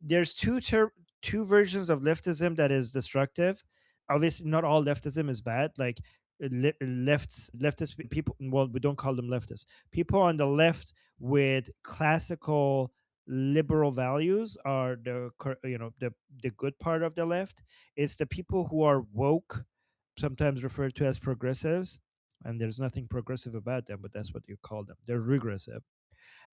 there's two versions of leftism that is destructive. Obviously, not all leftism is bad. Like leftist people. Well, we don't call them leftists. People on the left with classical liberal values are the good part of the left. It's the people who are woke, sometimes referred to as progressives, and there's nothing progressive about them, but that's what you call them. They're regressive.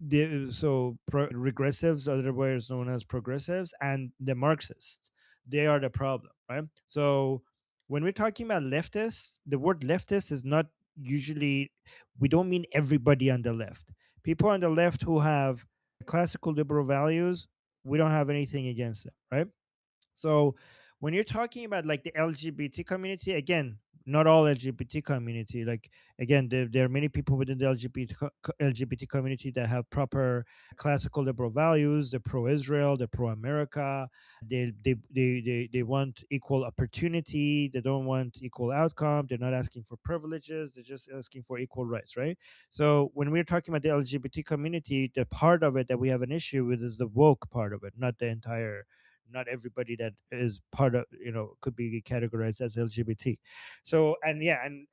Regressives, otherwise known as progressives, and the Marxists, they are the problem, right? So when we're talking about leftists, the word leftist is not usually, we don't mean everybody on the left. People on the left who have classical liberal values, we don't have anything against them, right? So when you're talking about like the LGBT community, again, not all LGBT community. Like again, there are many people within the LGBT community that have proper classical liberal values. They're pro-Israel. They're pro-America. They want equal opportunity. They don't want equal outcome. They're not asking for privileges. They're just asking for equal rights, right? So when we're talking about the LGBT community, the part of it that we have an issue with is the woke part of it, not the entire, not everybody that is part of, could be categorized as LGBT. So and yeah, and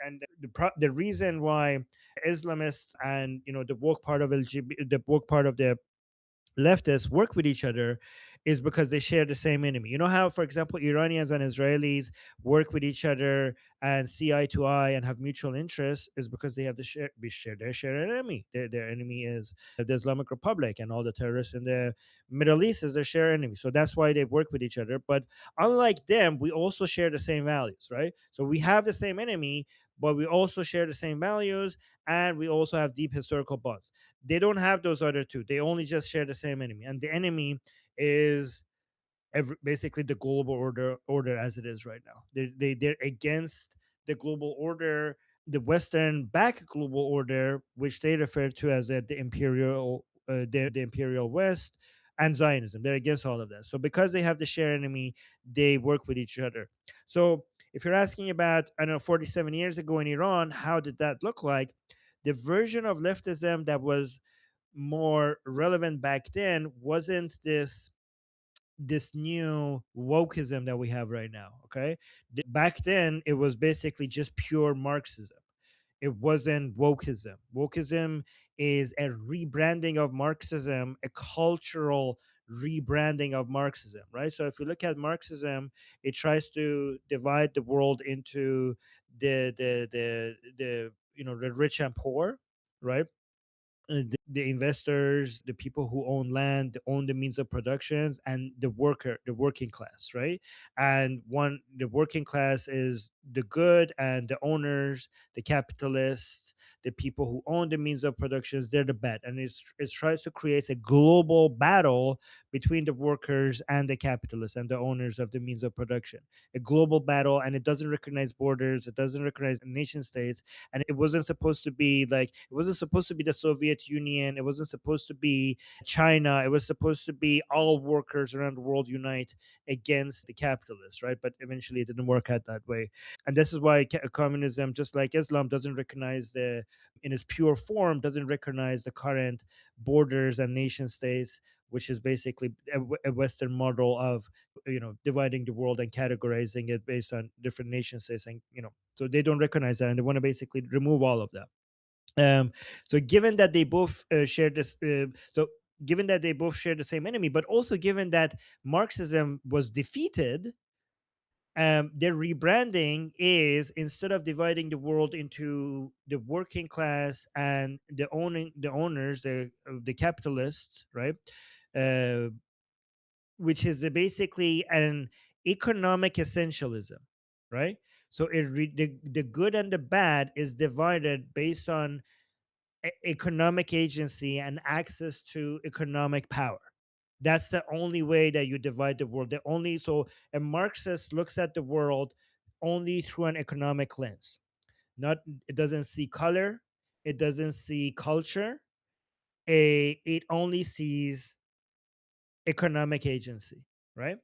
the reason why Islamists and the woke part of LGBT, the woke part of the leftists work with each other is because they share the same enemy. You know how, for example, Iranians and Israelis work with each other and see eye to eye and have mutual interests is because they have their shared enemy. Their enemy is the Islamic Republic, and all the terrorists in the Middle East is their shared enemy. So that's why they work with each other. But unlike them, we also share the same values, right? So we have the same enemy, but we also share the same values, and we also have deep historical bonds. They don't have those other two. They only just share the same enemy, and the enemy is basically the global order as it is right now. They're against the global order, the Western back global order, which they refer to as the imperial, the imperial West, and Zionism. They're against all of that. So because they have the shared enemy, they work with each other. So if you're asking about, I don't know, 47 years ago in Iran, how did that look like? The version of leftism that was more relevant back then wasn't this new wokeism that we have right now. Okay, back then it was basically just pure Marxism. It wasn't wokeism. Wokeism is a rebranding of Marxism, a cultural rebranding of Marxism, right? So if you look at Marxism, it tries to divide the world into the rich and poor, right? The investors, the people who own land, own the means of productions, and the working class, right? And the working class is the good, and the owners, the capitalists, the people who own the means of productions, they're the bad. And it tries to create a global battle between the workers and the capitalists and the owners of the means of production. A global battle, and it doesn't recognize borders, it doesn't recognize nation states, and it wasn't supposed to be like, it wasn't supposed to be the Soviet Union, it wasn't supposed to be China, it was supposed to be all workers around the world unite against the capitalists, right? But eventually it didn't work out that way. And this is why communism, just like Islam, doesn't recognize in its pure form, doesn't recognize the current borders and nation states, which is basically a Western model of dividing the world and categorizing it based on different nation states, and so they don't recognize that, and they want to basically remove all of that. So given that they both share this, so given that they both share the same enemy, but also given that Marxism was defeated, their rebranding is, instead of dividing the world into the working class and the owners, the capitalists, right? Uh, which is basically an economic essentialism, right? So the good and the bad is divided based on economic agency and access to economic power. That's the only way that you divide the world. The only So a Marxist looks at the world only through an economic lens. Not It doesn't see color, it doesn't see culture. It only sees economic agency, right?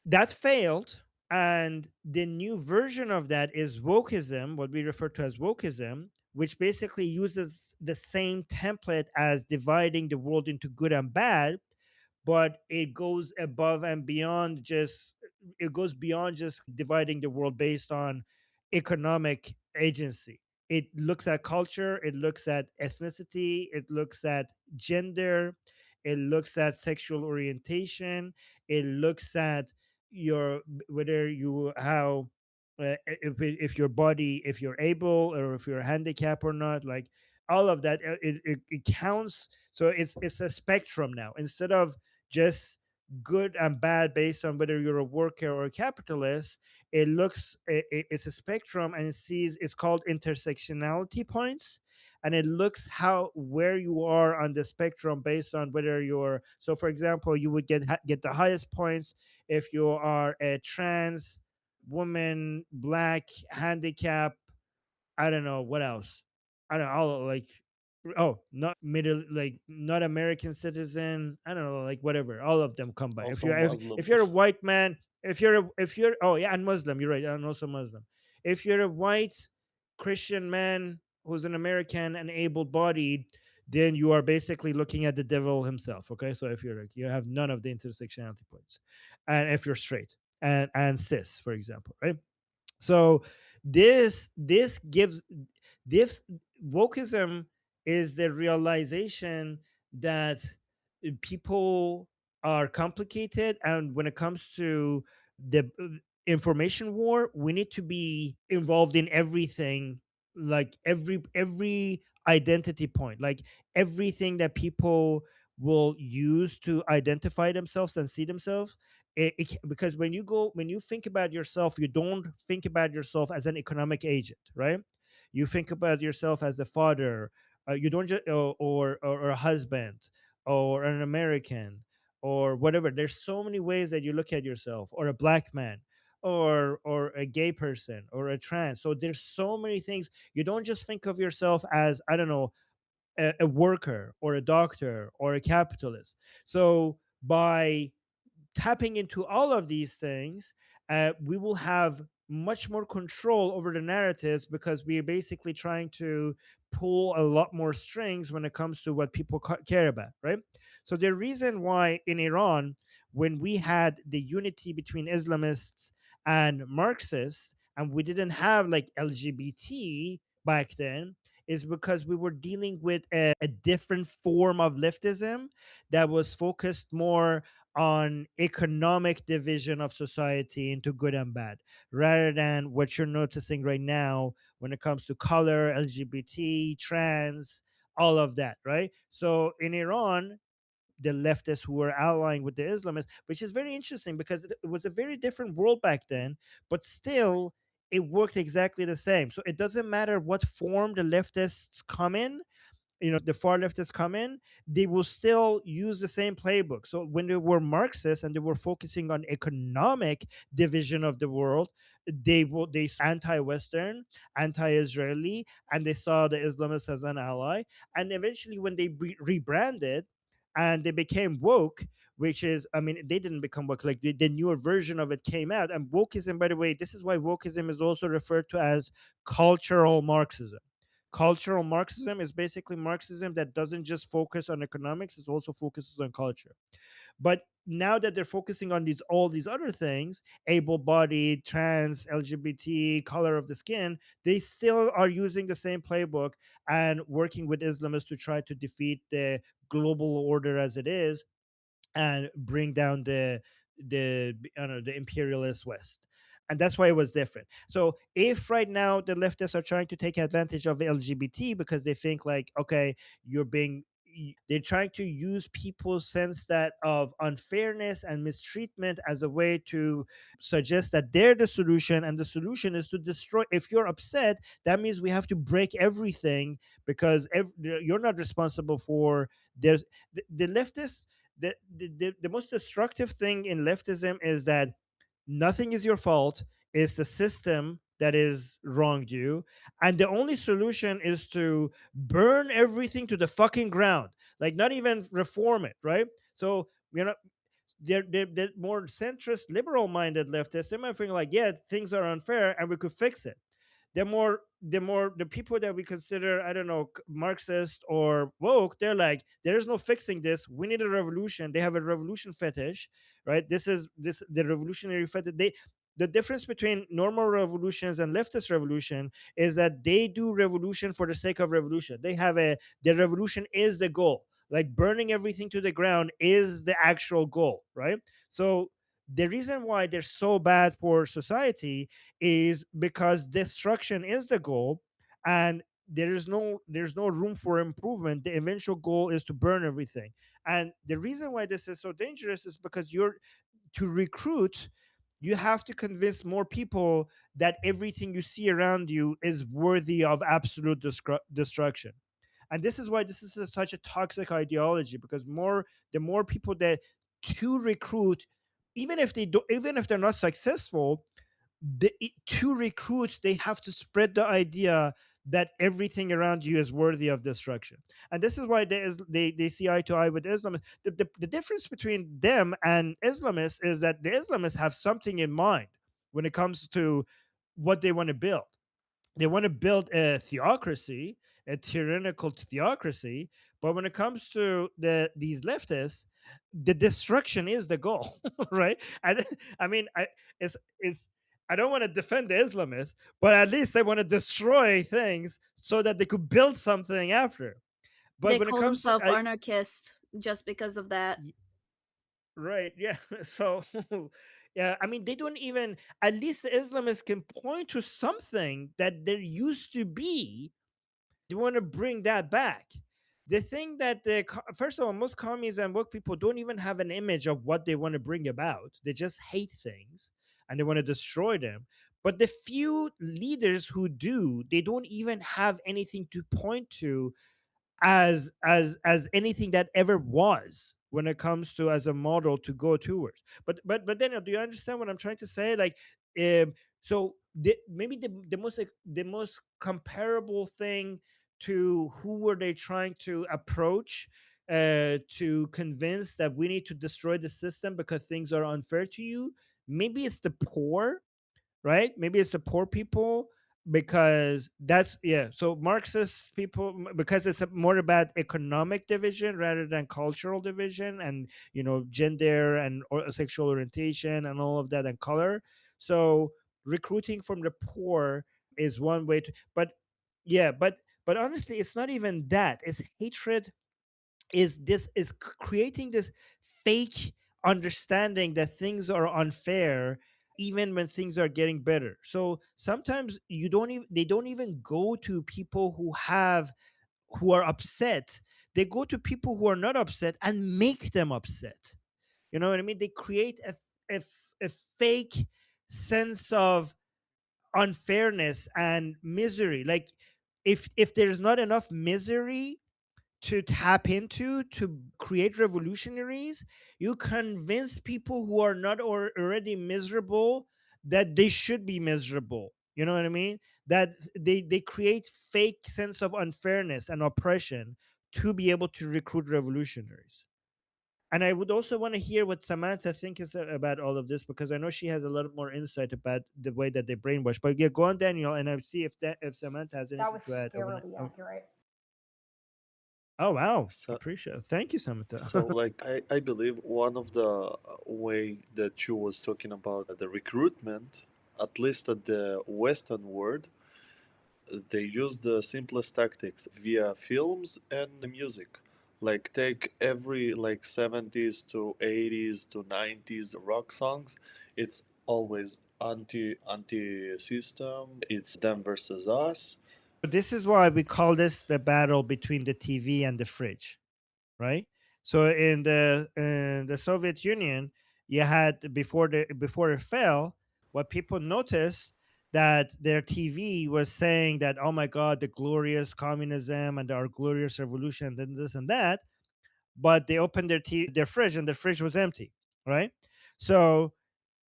That failed, and the new version of that is wokeism, what we refer to as wokeism, which basically uses the same template as dividing the world into good and bad, but it goes above and beyond just it goes beyond just dividing the world based on economic agency. It looks at culture, it looks at ethnicity, it looks at gender, it looks at sexual orientation, it looks at your whether you how if your body, if you're able or if you're handicapped or not, like all of that, it counts. So it's a spectrum now, instead of just good and bad based on whether you're a worker or a capitalist. It looks it's a spectrum, and it sees, it's called intersectionality points, and it looks how where you are on the spectrum based on whether you're, so for example, you would get the highest points if you are a trans woman, black, handicap, I don't know what else. I don't know, like, oh, not middle, like not American citizen. I don't know, like whatever. All of them come by. If Also you're Muslim. if you're a white man, if you're oh yeah, and Muslim, you're right, and also Muslim. If you're a white Christian man who's an American and able-bodied, then you are basically looking at the devil himself. Okay, so if you're like, you have none of the intersectionality points, and if you're straight and cis, for example, right? So this gives this wokeism is the realization that people are complicated, and when it comes to the information war, we need to be involved in everything, like every identity point, like everything that people will use to identify themselves and see themselves. Because when you think about yourself, you don't think about yourself as an economic agent, right? You think about yourself as a father. You don't just or a husband or an American or whatever. There's so many ways that you look at yourself, or a black man or a gay person or a trans. So there's so many things. You don't just think of yourself as, I don't know, a worker or a doctor or a capitalist. So by tapping into all of these things, we will have much more control over the narratives, because we're basically trying to pull a lot more strings when it comes to what people care about, right? So the reason why in Iran, when we had the unity between Islamists and Marxists, and we didn't have like LGBT back then, is because we were dealing with a different form of leftism that was focused more on economic division of society into good and bad, rather than what you're noticing right now when it comes to color, LGBT, trans, all of that, right? So in Iran, the leftists who were allying with the Islamists, which is very interesting because it was a very different world back then, but still it worked exactly the same. So it doesn't matter what form the leftists come in, the far leftists come in, they will still use the same playbook. So when they were Marxists and they were focusing on economic division of the world, they anti-Western, anti-Israeli, and they saw the Islamists as an ally. And eventually, when they rebranded and they became woke, which is, I mean, they didn't become woke, like the newer version of it came out. And wokeism, by the way, this is why wokeism is also referred to as cultural Marxism. Cultural Marxism is basically Marxism that doesn't just focus on economics, it also focuses on culture. But now that they're focusing on all these other things, able-bodied, trans, LGBT, color of the skin, they still are using the same playbook and working with Islamists to try to defeat the global order as it is and bring down the I don't know, the imperialist West. And that's why it was different. So if right now the leftists are trying to take advantage of the LGBT because they think like, okay, you're being they're trying to use people's sense that of unfairness and mistreatment as a way to suggest that they're the solution, and the solution is to destroy. If you're upset, that means we have to break everything, because you're not responsible for. There's the leftists, the most destructive thing in leftism is that nothing is your fault. It's the system that is wronged you, and the only solution is to burn everything to the fucking ground, like not even reform it, right? So they're more centrist, liberal minded leftists. They might think like, yeah, things are unfair and we could fix it. the people that we consider, I don't know, Marxist or woke, they're like, there's no fixing this, we need a revolution. They have a revolution fetish, right? This the revolutionary fetish. The difference between normal revolutions and leftist revolution is that they do revolution for the sake of revolution. They have a the revolution is the goal, like burning everything to the ground is the actual goal, right? So the reason why they're so bad for society is because destruction is the goal, and there's no room for improvement. The eventual goal is to burn everything. And the reason why this is so dangerous is because you're to recruit, you have to convince more people that everything you see around you is worthy of absolute destruction. And this is why this is such a toxic ideology, because the more people that to recruit, even if they're not successful, to recruit, they have to spread the idea that everything around you is worthy of destruction. And this is why they see eye to eye with Islam. The difference between them and Islamists is that the Islamists have something in mind when it comes to what they want to build. They want to build a theocracy, a tyrannical theocracy. But when it comes to these leftists, the destruction is the goal, right? And I mean, it's I don't want to defend the Islamists, but at least they want to destroy things so that they could build something after. But They when it call comes to themselves anarchist just because of that. right, yeah, so yeah, I mean, they don't even, at least the Islamists can point to something that there used to be. They want to bring that back. The thing that first of all, most commies and woke people don't even have an image of what they want to bring about. They just hate things and they want to destroy them. But the few leaders who do, they don't even have anything to point to as anything that ever was, when it comes to as a model to go towards. But Daniel, do you understand what I'm trying to say? Like, so maybe the most comparable thing to who were they trying to approach, to convince that we need to destroy the system because things are unfair to you. Maybe it's the poor, right? Maybe it's the poor people, because that's, yeah. So Marxist people, because it's more about economic division rather than cultural division, and gender and or sexual orientation and all of that, and color. So recruiting from the poor is one way to, but yeah, but honestly, it's not even that. It's hatred. Is creating this fake understanding that things are unfair even when things are getting better. So sometimes you don't even they don't even go to people who are upset. They go to people who are not upset and make them upset. You know what I mean? They create a fake sense of unfairness and misery. Like, if there's not enough misery to tap into to create revolutionaries, you convince people who are not already miserable that they should be miserable. You know what I mean? That they create fake sense of unfairness and oppression to be able to recruit revolutionaries. And I would also want to hear what Samantha thinks about all of this, because I know she has a lot more insight about the way that they brainwash. But yeah, go on, Daniel, and I'll see if Samantha has That anything was to add. I want scarily to. accurate. Oh wow, So, appreciate it. Thank you, Samantha. so like I believe one of the way that you was talking about the recruitment, at least at the Western world, they use the simplest tactics via films and the music. Like take every like 70s to 80s to 90s rock songs, it's always anti system. It's them versus us. This is why we call this the battle between the TV and the fridge, right? So in the Soviet Union, you had before it fell, what people noticed, that their TV was saying that, oh my God, the glorious communism and our glorious revolution, and this and that. But they opened their fridge, and the fridge was empty, right? So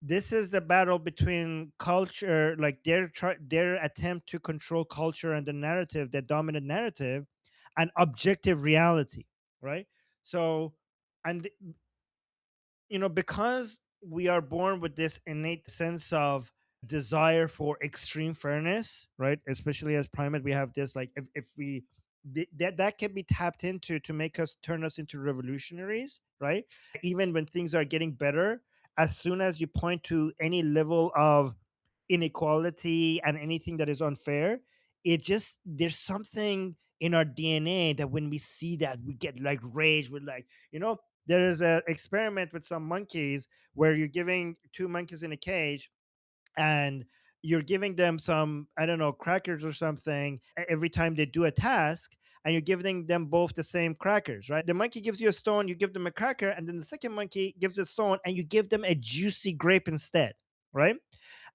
this is the battle between culture, like their attempt to control culture and the narrative, the dominant narrative, and objective reality, right? So, and because we are born with this innate sense of desire for extreme fairness, right? Especially as primate, we have this, like, if we that can be tapped into to make us turn us into revolutionaries, right? Even when things are getting better, as soon as you point to any level of inequality and anything that is unfair, it just, there's something in our DNA that when we see that, we get like rage. We're like, there is an experiment with some monkeys where you're giving two monkeys in a cage, and you're giving them some, I don't know, crackers or something every time they do a task, and you're giving them both the same crackers, right? The monkey gives you a stone, you give them a cracker, and then the second monkey gives a stone and you give them a juicy grape instead, right?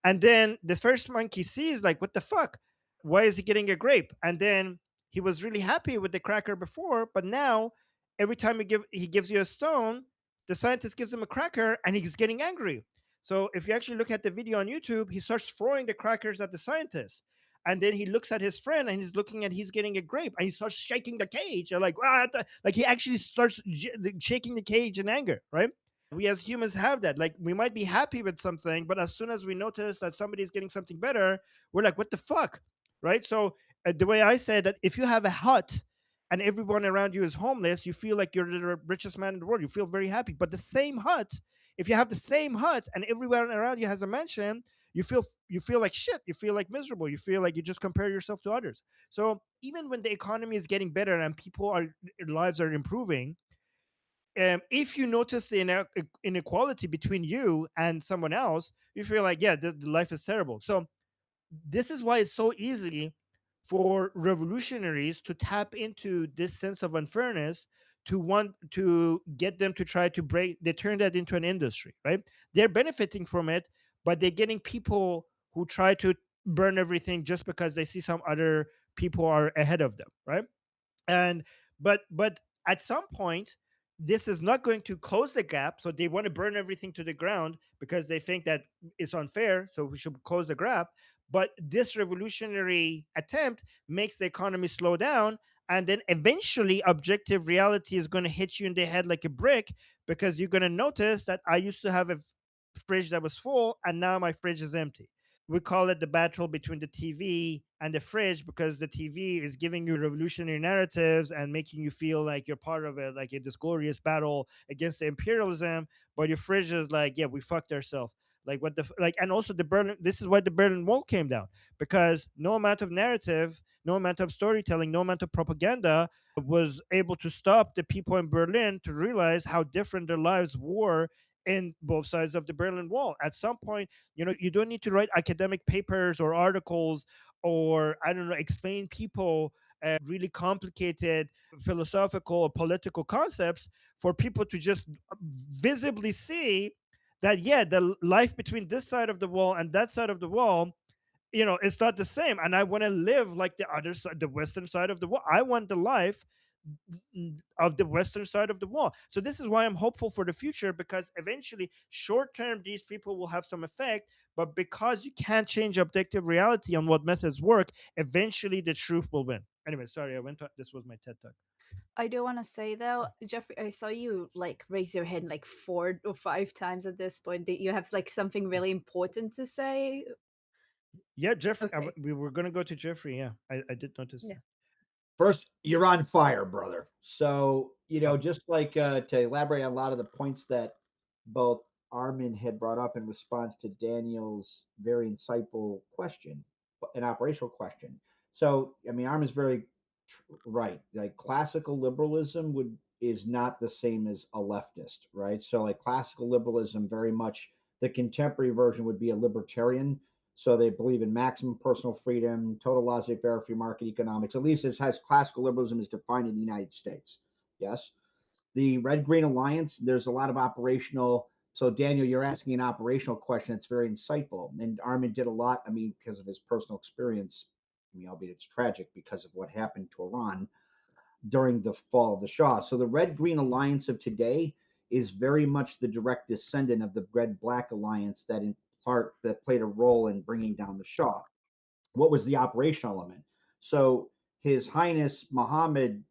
And then the first monkey sees, like, what the fuck? Why is he getting a grape? And then he was really happy with the cracker before, but now every time he gives you a stone, the scientist gives him a cracker and he's getting angry. So if you actually look at the video on YouTube, he starts throwing the crackers at the scientist. And then he looks at his friend and he's getting a grape, and he starts shaking the cage. And like, like he actually starts shaking the cage in anger, right? We as humans have that. Like, we might be happy with something, but as soon as we notice that somebody's getting something better, we're like, what the fuck, right? So the way I say that, if you have a hut and everyone around you is homeless, you feel like you're the richest man in the world. You feel very happy. But the same hut, if you have the same hut and everyone around you has a mansion, you feel like shit. You feel like miserable. You feel like you just compare yourself to others. So even when the economy is getting better and people are lives are improving, if you notice the inequality between you and someone else, you feel like, yeah, the life is terrible. So this is why it's so easy for revolutionaries to tap into this sense of unfairness, to want to get them to try to break, they turn that into an industry, right? They're benefiting from it, but they're getting people who try to burn everything just because they see some other people are ahead of them, right? And but at some point, this is not going to close the gap, so they want to burn everything to the ground because they think that it's unfair, so we should close the gap. But this revolutionary attempt makes the economy slow down, and then eventually objective reality is going to hit you in the head like a brick, because you're going to notice that I used to have a fridge that was full and now my fridge is empty. We call it the battle between the TV and the fridge, because the TV is giving you revolutionary narratives and making you feel like you're part of it, like this glorious battle against the imperialism. But your fridge is like, yeah, we fucked ourselves. Like, what the like, and also the Berlin. This is why the Berlin Wall came down, because no amount of narrative, no amount of storytelling, no amount of propaganda was able to stop the people in Berlin to realize how different their lives were in both sides of the Berlin Wall. At some point, you don't need to write academic papers or articles, or, I don't know, explain people really complicated philosophical or political concepts for people to just visibly see that, yeah, the life between this side of the wall and that side of the wall, it's not the same. And I want to live like the other side, the western side of the wall. I want the life of the western side of the wall. So this is why I'm hopeful for the future, because eventually, short term, these people will have some effect, but because you can't change objective reality on what methods work, eventually the truth will win. Anyway, sorry, this was my TED talk. I do want to say though, Jeffrey, I saw you like raise your hand like 4 or 5 times at this point. That you have like something really important to say. Yeah, Jeffrey, Okay. we were going to go to Jeffrey. Yeah, I did notice Yeah. that. First, you're on fire, brother. So, Oh, just like to elaborate on a lot of the points that both Armin had brought up in response to Daniel's very insightful question, an operational question. So, I mean, Armin's very right. Like classical liberalism is not the same as a leftist, right? So, like classical liberalism, very much the contemporary version would be a libertarian, so they believe in maximum personal freedom, total laissez-faire, free market economics. At least as has classical liberalism is defined in the United States. Yes. The Red Green Alliance, there's a lot of operational. So Daniel, you're asking an operational question. It's very insightful. And Armin did a lot. I mean, because of his personal experience. I mean, albeit it's tragic because of what happened to Iran during the fall of the Shah. So the Red Green Alliance of today is very much the direct descendant of the Red Black Alliance that in part that played a role in bringing down the Shah. What was the operational element? So His Highness Mohammed,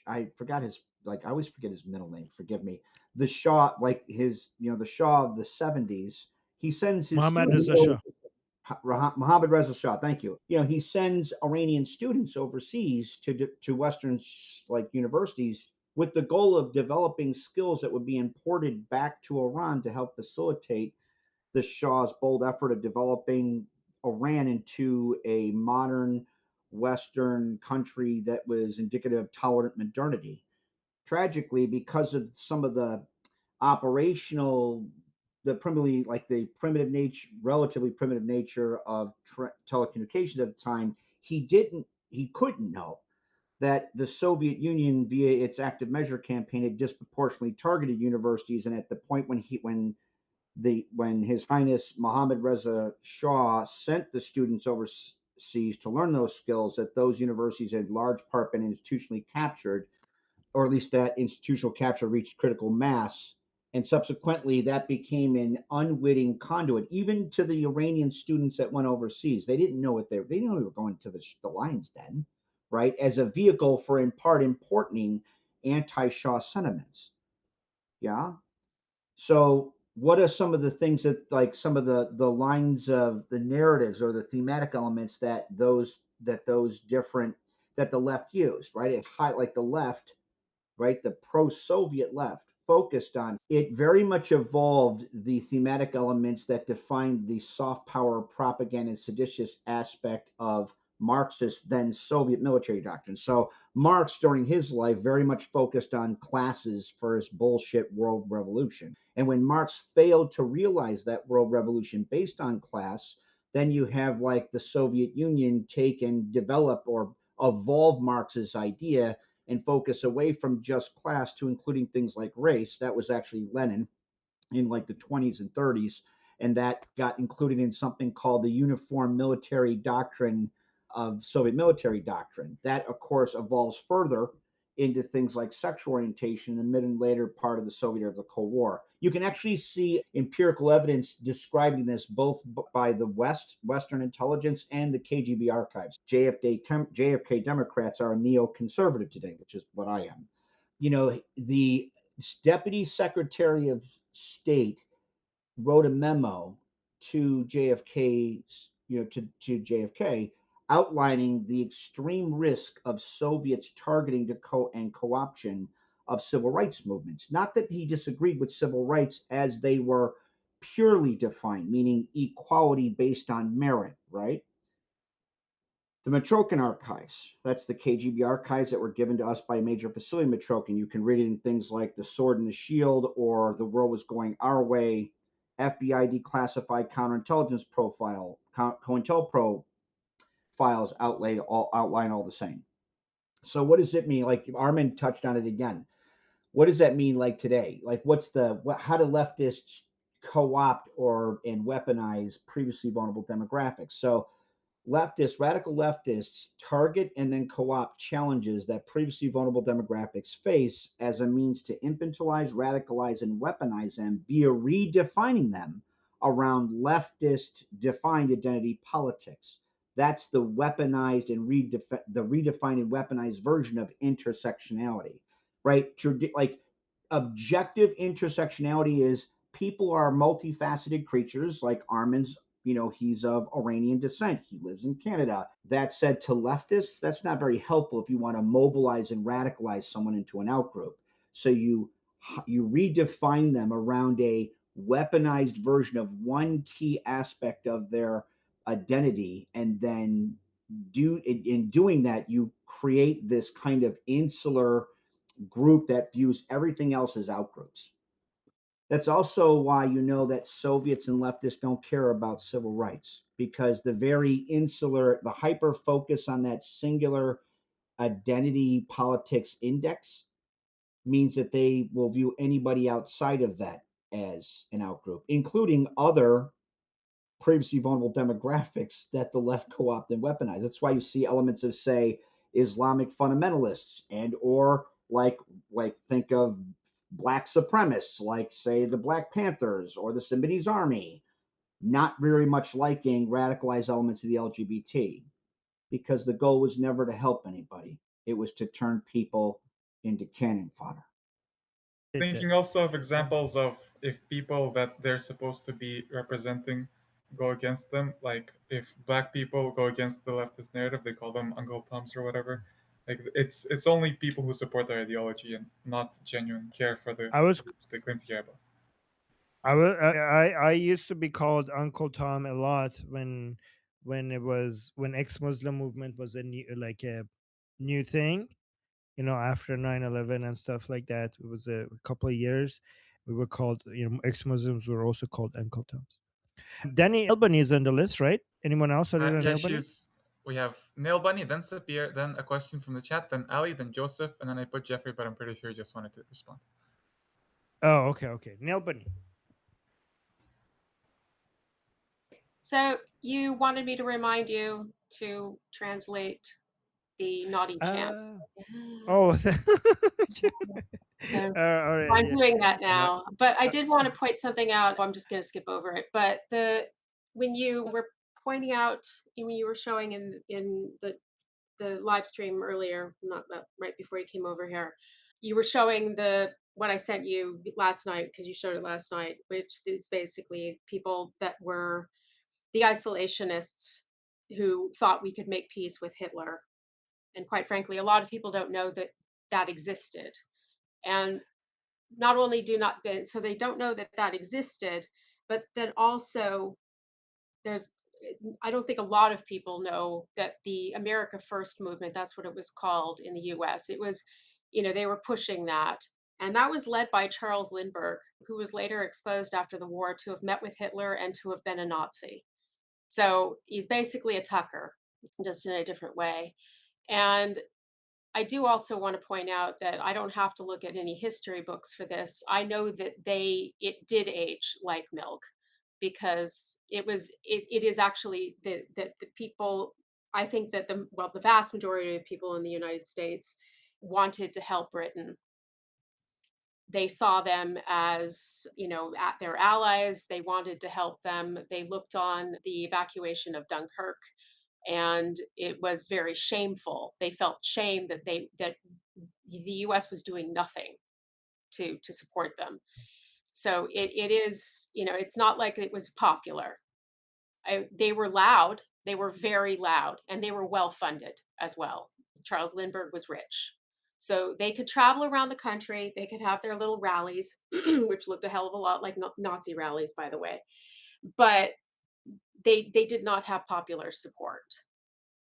I forgot his, like I always forget his middle name. Forgive me. The Shah, like his, the Shah of the 70s. He sends his Muhammad students Reza over. Shah. Mohammad Reza Shah, thank you. He sends Iranian students overseas to Western like universities with the goal of developing skills that would be imported back to Iran to help facilitate the Shah's bold effort of developing Iran into a modern Western country that was indicative of tolerant modernity. Tragically, because of some of the operational the primitive nature, relatively primitive nature of telecommunications at the time, he couldn't know that the Soviet Union, via its active measure campaign, had disproportionately targeted universities. And at the point when His Highness Mohammad Reza Shah sent the students overseas to learn those skills, that those universities had large part been institutionally captured, or at least that institutional capture reached critical mass. And subsequently, that became an unwitting conduit, even to the Iranian students that went overseas. They didn't know they didn't know they were going to the lion's den, right? As a vehicle for in part importing anti-Shah sentiments. Yeah. So, what are some of the things that, like, some of the lines of the narratives or the thematic elements that those different that the left used, right? Like the left, right, the pro-Soviet left focused on, it very much evolved the thematic elements that defined the soft power propaganda and seditious aspect of Marxist then Soviet military doctrine. So Marx during his life very much focused on classes for his bullshit world revolution. And when Marx failed to realize that world revolution based on class, then you have like the Soviet Union take and develop or evolve Marx's idea and focus away from just class to including things like race. That was actually Lenin in like the 20s and 30s, and that got included in something called the Uniform Military Doctrine of Soviet military doctrine. That, of course, evolves further into things like sexual orientation in the mid and later part of the Soviet era of the Cold War. You can actually see empirical evidence describing this both by the Western intelligence, and the KGB archives. JFK Democrats are neoconservative today, which is what I am. The Deputy Secretary of State wrote a memo to JFK, outlining the extreme risk of Soviets targeting to co-option of civil rights movements. Not that he disagreed with civil rights as they were purely defined, meaning equality based on merit, right? The Matrokin archives, that's the KGB archives that were given to us by Major Vasily Matrokin. You can read it in things like The Sword and the Shield or The World Was Going Our Way, FBI declassified counterintelligence profile, COINTELPRO files outline all the same. So what does it mean? Like Armin touched on it again. What does that mean like today? Like how do leftists co-opt or and weaponize previously vulnerable demographics? So radical leftists target and then co-opt challenges that previously vulnerable demographics face as a means to infantilize, radicalize, and weaponize them via redefining them around leftist defined identity politics. That's the weaponized and the redefined and weaponized version of intersectionality, right? Like objective intersectionality is people are multifaceted creatures, like Armin's. He's of Iranian descent. He lives in Canada. That said, to leftists, that's not very helpful if you want to mobilize and radicalize someone into an outgroup. So you redefine them around a weaponized version of one key aspect of their identity, and then in doing that, you create this kind of insular group that views everything else as outgroups. That's also why that Soviets and leftists don't care about civil rights, because the hyper focus on that singular identity politics index means that they will view anybody outside of that as an outgroup, including other previously vulnerable demographics that the left co-opt and weaponize. That's why you see elements of, say, Islamic fundamentalists, and or think of black supremacists, like say the Black Panthers or the Symbionese Army, not very much liking radicalized elements of the LGBT, because the goal was never to help anybody. It was to turn people into cannon fodder. It, Thinking also of examples of if people that they're supposed to be representing go against them. Like if black people go against the leftist narrative, they call them Uncle Toms or whatever. Like it's only people who support their ideology and not genuine care for the I was groups they claim to care about. I used to be called Uncle Tom a lot when ex-Muslim movement was a new, like a new thing, after 9/11 and stuff like that. It was a couple of years. We were called, ex-Muslims were also called Uncle Toms. Danny Albany is on the list, right? Anyone else other than Yeah, Albany? we have Nail Bunny, then Sapir, then a question from the chat, then Ali, then Joseph, and then I put Jeffrey, but I'm pretty sure he just wanted to respond. Oh, okay. Nail Bunny. So you wanted me to remind you to translate the naughty chant. Oh, So all right. I'm Yeah. doing that No, now. But I did want to point something out. I'm just going to skip over it. But when you were pointing out, when you were showing in the live stream earlier, not right before you came over here, you were showing what I sent you last night, because you showed it last night, which is basically people that were the isolationists who thought we could make peace with Hitler. And quite frankly, a lot of people don't know that that existed. And not only so they don't know that that existed, but then also I don't think a lot of people know that the America First movement, that's what it was called in the US. It was, they were pushing that. And that was led by Charles Lindbergh, who was later exposed after the war to have met with Hitler and to have been a Nazi. So he's basically a Tucker, just in a different way. And I do also want to point out that I don't have to look at any history books for this. I know that it did age like milk, because it is actually the people. I think that the vast majority of people in the United States wanted to help Britain. They saw them as, at their allies. They wanted to help them. They looked on the evacuation of Dunkirk, and it was very shameful. They felt shame that the US was doing nothing to support them. So it is, it's not like it was popular. They were loud. They were very loud, and they were well funded as well. Charles Lindbergh was rich. So they could travel around the country. They could have their little rallies, which looked a hell of a lot like Nazi rallies, by the way. But they did not have popular support.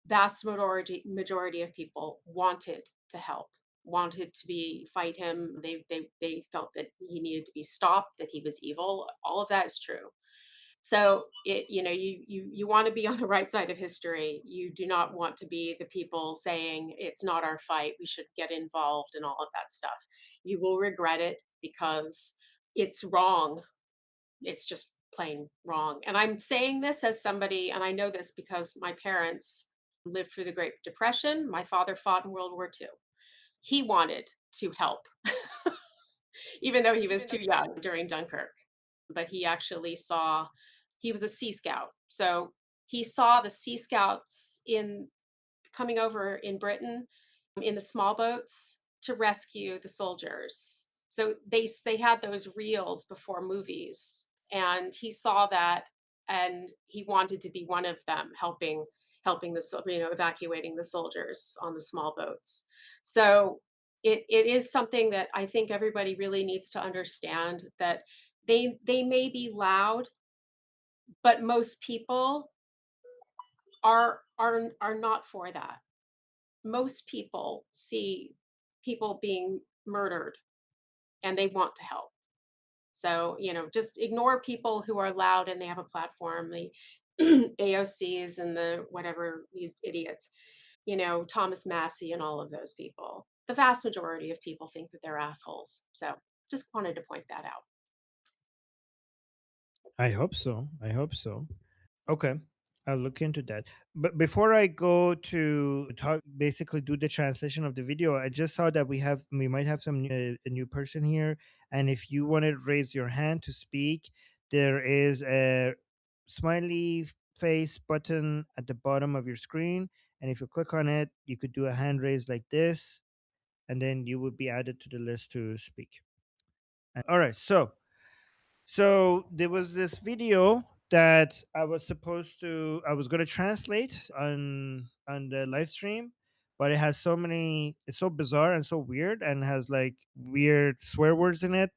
Vast majority of people wanted to help, wanted to fight him. They felt that he needed to be stopped, that he was evil. All of that is true. So you want to be on the right side of history. You do not want to be the people saying it's not our fight, we should get involved and all of that stuff. You will regret it, because it's wrong. It's just plain wrong. And I'm saying this as somebody, and I know this because my parents lived through the Great Depression. My father fought in World War II. He wanted to help, even though he was too young during Dunkirk. But he actually he was a Sea Scout. So he saw the Sea Scouts coming over in Britain in the small boats to rescue the soldiers. So they had those reels before movies, and he saw that, and he wanted to be one of them, helping evacuating the soldiers on the small boats. So it is something that I think everybody really needs to understand, that they may be loud, but most people are not for that. Most people see people being murdered, and they want to help. So, just ignore people who are loud and they have a platform, the AOCs and the whatever, these idiots, Thomas Massey and all of those people. The vast majority of people think that they're assholes. So just wanted to point that out. I hope so. Okay. I'll look into that. But before I go to talk, basically do the translation of the video, I just saw that we might have a new person here, and if you want to raise your hand to speak, there is a smiley face button at the bottom of your screen, and if you click on it, you could do a hand raise like this, and then you would be added to the list to speak. All right, so there was this video that I was going to translate on the live stream, but it has so many. It's so bizarre and so weird, and has like weird swear words in it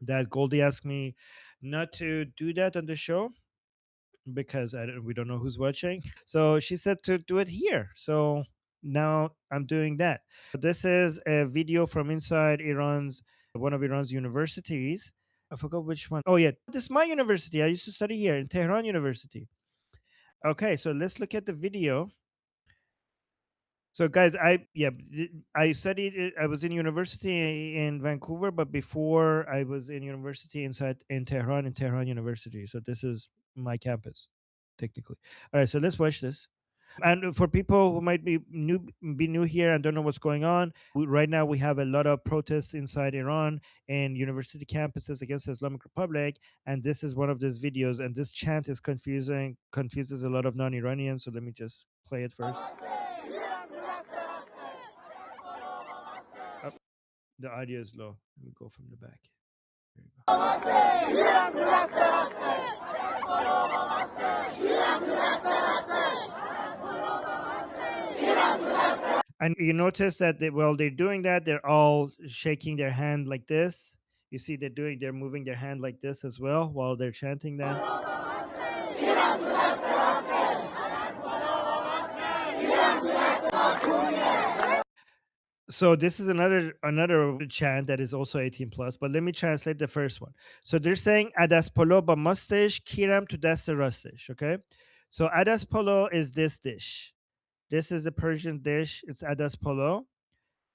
that Goldie asked me not to do that on the show because we don't know who's watching. So she said to do it here. So now I'm doing that. This is a video from inside one of Iran's universities. I forgot which one. Oh yeah, this is my university. I used to study here in Tehran University. Okay, so let's look at the video. So guys, I studied I was in university in Vancouver, but before I was in university in Tehran University. So this is my campus technically. All right, so let's watch this. And for people who might be new here and don't know what's going on, right now we have a lot of protests inside Iran and university campuses against the Islamic Republic, and this is one of those videos. And this chant is confuses a lot of non-Iranians. So let me just play it first. Oh, the audio is low. Let me go from the back. There you go. And you notice that while they're doing that, they're all shaking their hand like this. You see, they're moving their hand like this as well while they're chanting that. So this is another chant that is also 18 plus, but let me translate the first one. So they're saying adas polo ba mastesh kiram to dast rastesh. Okay, so adas polo is this dish. This is the Persian dish. It's adas polo.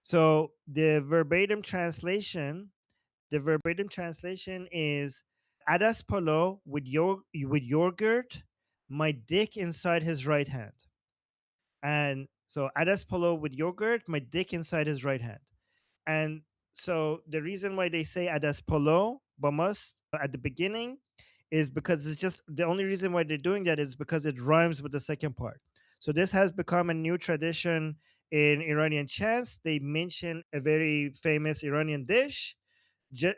So the verbatim translation is adas polo with yogurt, my dick inside his right hand. And so adas polo with yogurt, my dick inside his right hand. And so the reason why they say adas polo bamas at the beginning is because it's just the only reason why they're doing that is because it rhymes with the second part. So this has become a new tradition in Iranian chants. They mention a very famous Iranian dish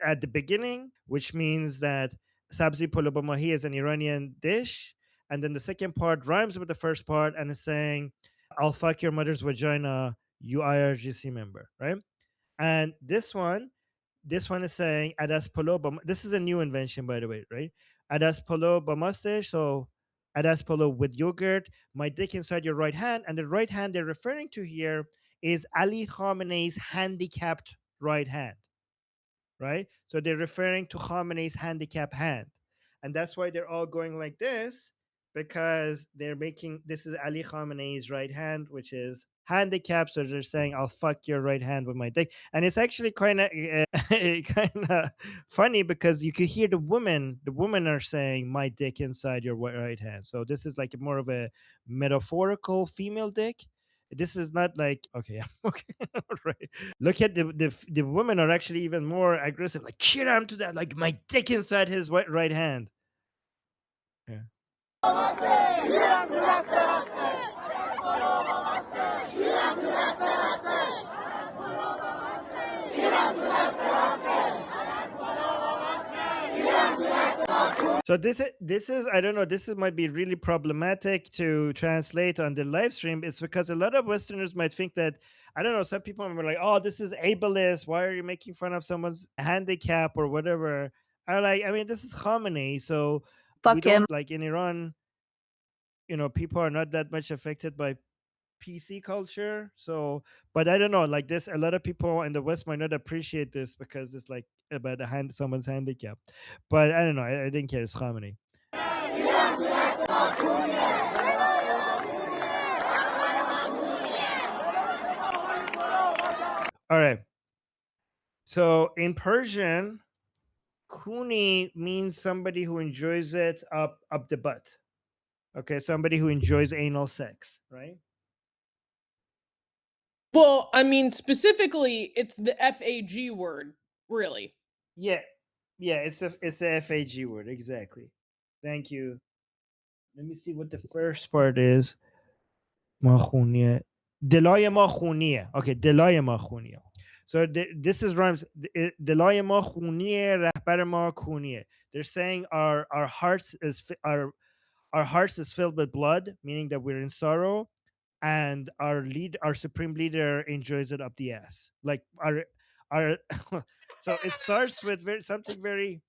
at the beginning, which means that sabzi polo ba mahi is an Iranian dish, and then the second part rhymes with the first part and is saying, "I'll fuck your mother's vagina, you IRGC member," right? And this one is saying adas polo. This is a new invention, by the way, right? Adas polo bamaste. So adas polo with yogurt, my dick inside your right hand, and the right hand they're referring to here is Ali Khamenei's handicapped right hand, right? So they're referring to Khamenei's handicapped hand, and that's why they're all going like this, because they're making this is Ali Khamenei's right hand, which is handicapped. So they're saying, "I'll fuck your right hand with my dick," and it's actually kind of kind of funny because you could hear the women. The women are saying, "My dick inside your right hand." So this is like more of a metaphorical female dick. This is not like okay, okay, all right. Look at the women are actually even more aggressive. Like, kiram to that, like my dick inside his right hand. Yeah. So this is I don't know. Might be really problematic to translate on the live stream. It's because a lot of Westerners might think that I don't know. Some people are like, "Oh, this is ableist. Why are you making fun of someone's handicap or whatever?" I mean, this is Khamenei, so we Fuck him. don't like in Iran. You know, people are not that much affected by PC culture. So, but I don't know. Like this, a lot of people in the West might not appreciate this because it's like about someone's handicap. But I don't know. I didn't care. It's Khamenei. All right. So in Persian, kuni means somebody who enjoys it up the butt. Okay, somebody who enjoys anal sex, right? Well, I mean, specifically, it's the FAG word, really. Yeah, it's the FAG word, exactly. Thank you. Let me see what the first part is. ما خونیه. دلای ما خونیه. Okay, دلای ما خونیه. So this is rhymes. دلای ما خونیه رهبر ما کونیه. They're saying our hearts is our hearts is filled with blood, meaning that we're in sorrow, and our supreme leader enjoys it up the ass. Like our so it starts with something very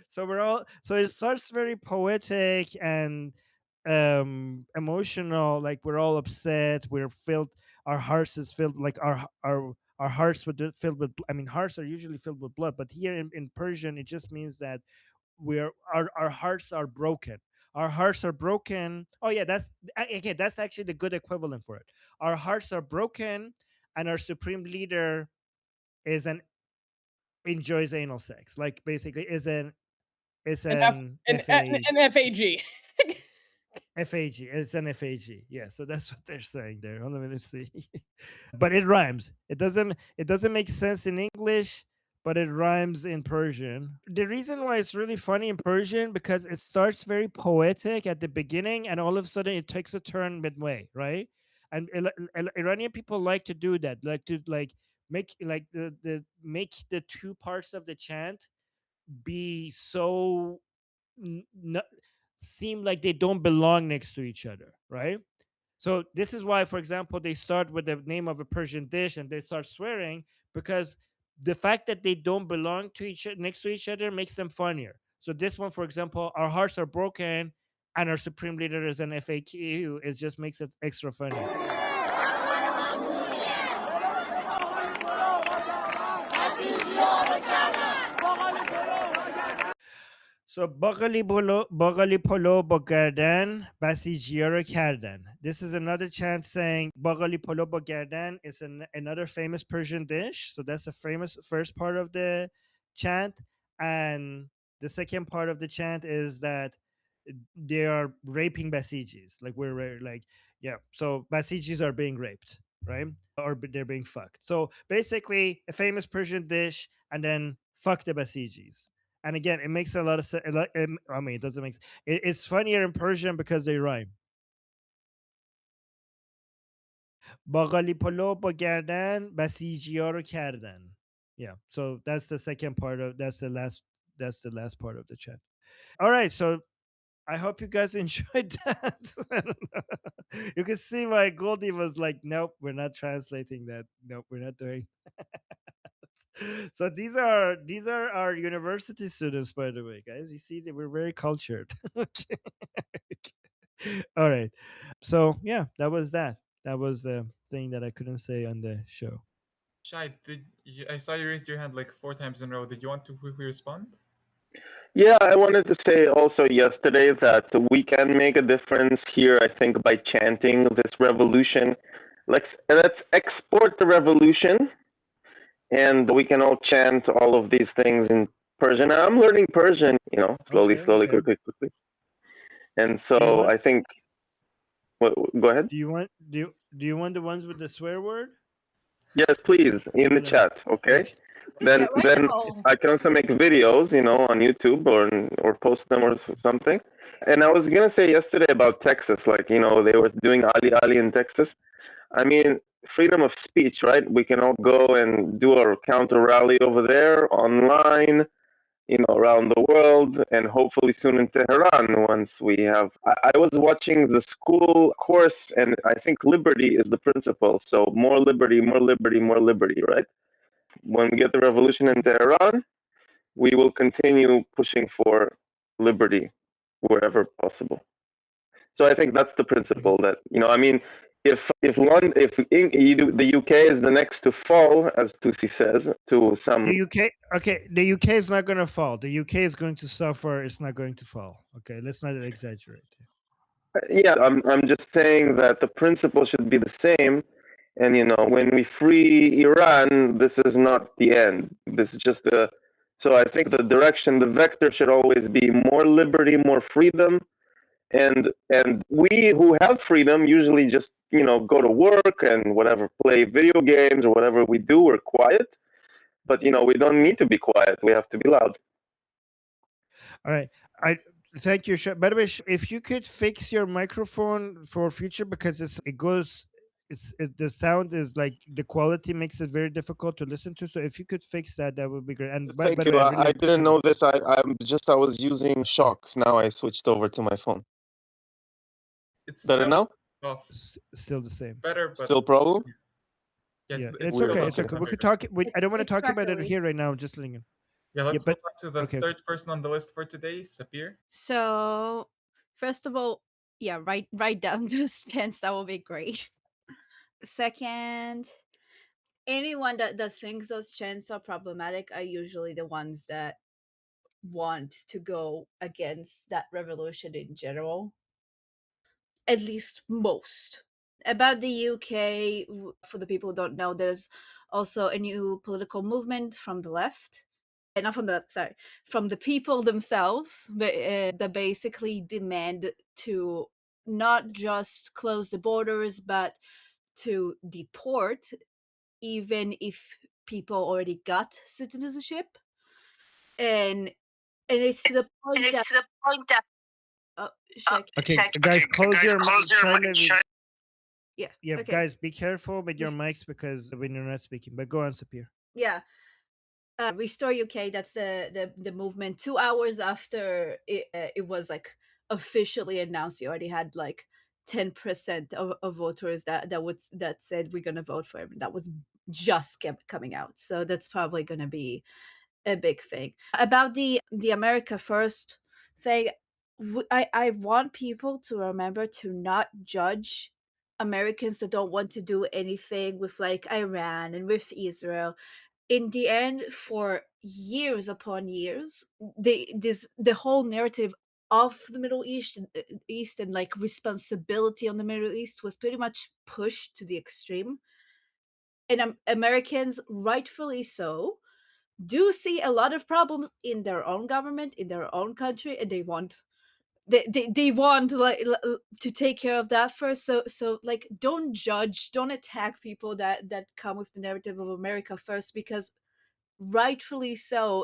so it starts very poetic and emotional, like we're all upset, we're filled, our hearts is filled, like our hearts filled with, I mean, hearts are usually filled with blood, but here in Persian it just means that our hearts are broken. Our hearts are broken. Oh yeah, okay, that's actually the good equivalent for it. Our hearts are broken, and our supreme leader is an enjoys anal sex, like basically is An F an FA an FAG. FAG. It's an FAG. Yeah, so that's what they're saying there. Hold on, let's see. But it rhymes. It doesn't make sense in English, but it rhymes in Persian. The reason why it's really funny in Persian, because it starts very poetic at the beginning and all of a sudden it takes a turn midway, right? And Iranian people like to do that, like to make like the make the two parts of the chant be so seem like they don't belong next to each other, right? So this is why, for example, they start with the name of a Persian dish and they start swearing, because the fact that they don't belong to next to each other makes them funnier. So this one, for example, our hearts are broken and our supreme leader is an FAQ. It just makes it extra funny. So باقالی پلو با گردن بسیجی رو کردن. This is another chant saying باقالی پلو با گردن is another famous Persian dish. So that's the famous first part of the chant. And the second part of the chant is that they are raping Basijis. Like yeah. So Basijis are being raped, right? Or they're being fucked. So basically a famous Persian dish and then fuck the Basijis. And again, it makes a lot of sense. I mean, it doesn't make sense. It's funnier in Persian because they rhyme. باقالی پلو با گردن بسیجی رو کردن. Yeah, so that's the second part of that's the last part of the chat. All right, so I hope you guys enjoyed that. I don't know. You can see why Goldie was like, nope, we're not translating that. Nope, we're not doing. So these are our university students, by the way, guys. You see that we're very cultured. Okay. All right. So yeah, that was that. That was the thing that I couldn't say on the show. Shai, I saw you raised your hand like 4 times in a row. Did you want to quickly respond? Yeah, I wanted to say also yesterday that we can make a difference here, I think, by chanting this revolution. Let's export the revolution, and we can all chant all of these things in Persian. I'm learning Persian, slowly, Okay. slowly, Okay. quickly. And so I think, go ahead. Do you want the ones with the swear word? Yes, please, in the No. chat, okay? Okay. Then Right. I can also make videos, on YouTube or post them or something. And I was gonna say yesterday about Texas, like they were doing Ali in Texas. I mean, freedom of speech, right? We can all go and do our counter rally over there online, around the world, and hopefully soon in Tehran. Once we have, I was watching the school course, and I think liberty is the principle. So more liberty, more liberty, more liberty, right? When we get the revolution in Tehran, we will continue pushing for liberty wherever possible. So I think that's the principle that I mean, if London, the UK is the next to fall, as Tusi says, to some. The UK, okay, the UK is not going to fall. The UK is going to suffer. It's not going to fall. Okay, let's not exaggerate. Yeah, I'm just saying that the principle should be the same. And when we free Iran, this is not the end. This is just a. So I think the direction, the vector should always be more liberty, more freedom, and we who have freedom usually just go to work and whatever, play video games or whatever we do. We're quiet, but we don't need to be quiet. We have to be loud. All right, I thank you. By the way, if you could fix your microphone for future, because it goes the sound is like the quality makes it very difficult to listen to. So if you could fix that, that would be great. And by Thank the you. way, I really I didn't appreciate know this. I was using shocks. Now I switched over to my phone. It's Better still now? off. still the same. Better, but Still problem? yeah, Yeah, it's it's still okay. not It's the okay. We better. could talk. I don't want to It's talk about it crackly. here right now. Just letting you. Yeah, let's but- move on to the okay. third person on the list for today, Sapir. So, first of all, yeah, write down those chants. That will be great. Second, anyone that thinks those chants are problematic are usually the ones that want to go against that revolution in general. At least most. About the UK, for the people who don't know, there's also a new political movement from the left. Not from the left, sorry, from the people themselves, that basically demand to not just close the borders, but to deport even if people already got citizenship. And it's to the point that Okay, guys, close your mic. yeah. Yeah, Okay. guys, be careful with your mics because when you're not speaking. But go on, Sapir. Yeah. Restore UK, that's the movement. 2 hours after it was like officially announced, you already had like 10% of voters that said we're gonna vote for him. That was just coming out, so that's probably gonna be a big thing. About the America First thing, I want people to remember to not judge Americans that don't want to do anything with like Iran and with Israel. In the end, for years upon years, the whole narrative of the Middle East and like responsibility on the Middle East was pretty much pushed to the extreme. And Americans, rightfully so, do see a lot of problems in their own government, in their own country, and they want like to take care of that first. So like, don't judge, don't attack people that come with the narrative of America First, because rightfully so,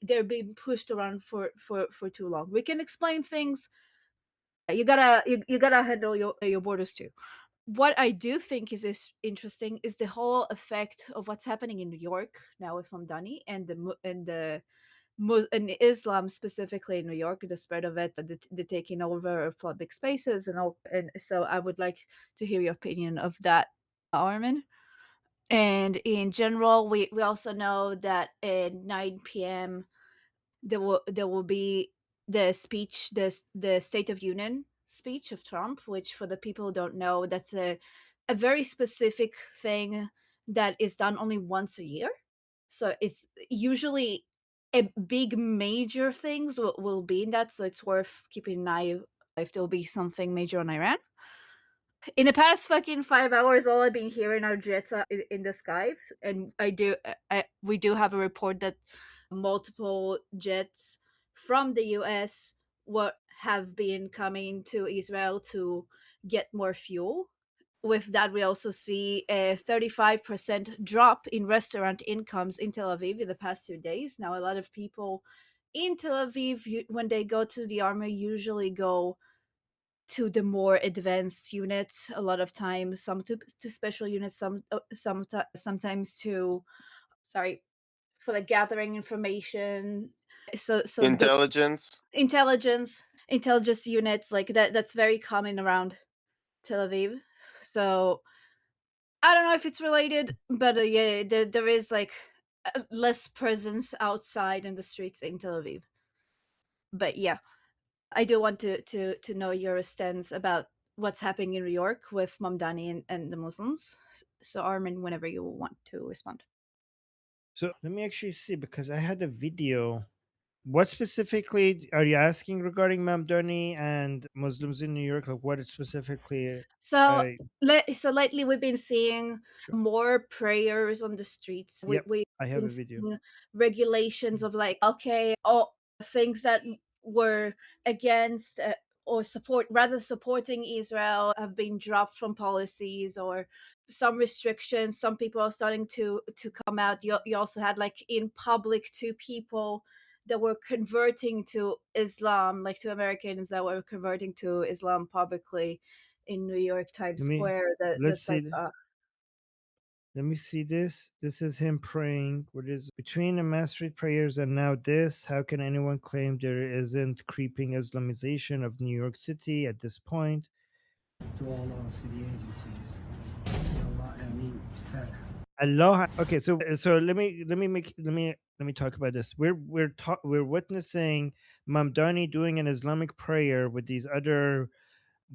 they're being pushed around for too long. We can explain things. You gotta handle your borders too. What I do think is interesting is the whole effect of what's happening in New York now with Mamdani and and Islam, specifically in New York, the spread of it, the taking over of public spaces and all. And so I would like to hear your opinion of that, Armin. And in general, we also know that at 9 p.m. there will be the speech, the State of Union speech of Trump, which, for the people who don't know, that's a very specific thing that is done only once a year. So it's usually a big major things will be in that. So it's worth keeping an eye if there will be something major on Iran. In the past fucking 5 hours, all I've been hearing are jets in the sky, and we do have a report that multiple jets from the U.S. have been coming to Israel to get more fuel. With that, we also see a 35% drop in restaurant incomes in Tel Aviv in the past 2 days. Now, a lot of people in Tel Aviv, when they go to the army, usually go to the more advanced units a lot of times, some to special units, sometimes to for like gathering information. So Intelligence. Intelligence units like that's very common around Tel Aviv. So I don't know if it's related, but yeah, there is like less presence outside in the streets in Tel Aviv. But yeah, I do want to know your stance about what's happening in New York with Mamdani and the Muslims. So Armin, whenever you want to respond. So let me actually see, because I had a video. What specifically are you asking regarding Mamdani and Muslims in New York? Like, what is specifically? So lately we've been seeing Sure. more prayers on the streets. Yep, We've I have been a video. seeing regulations of like, okay, all things that were against or supporting Israel have been dropped from policies, or some restrictions. Some people are starting to come out. You also had like in public 2 people that were converting to Islam, like 2 Americans that were converting to Islam publicly in New York Times Let me Square let's that's like see. Let me see this. This is him praying. What is between the mastery prayers and now this? How can anyone claim there isn't creeping Islamization of New York City at this point? To all city agencies. Allah. Okay, so let me talk about this. We're witnessing Mamdani doing an Islamic prayer with these other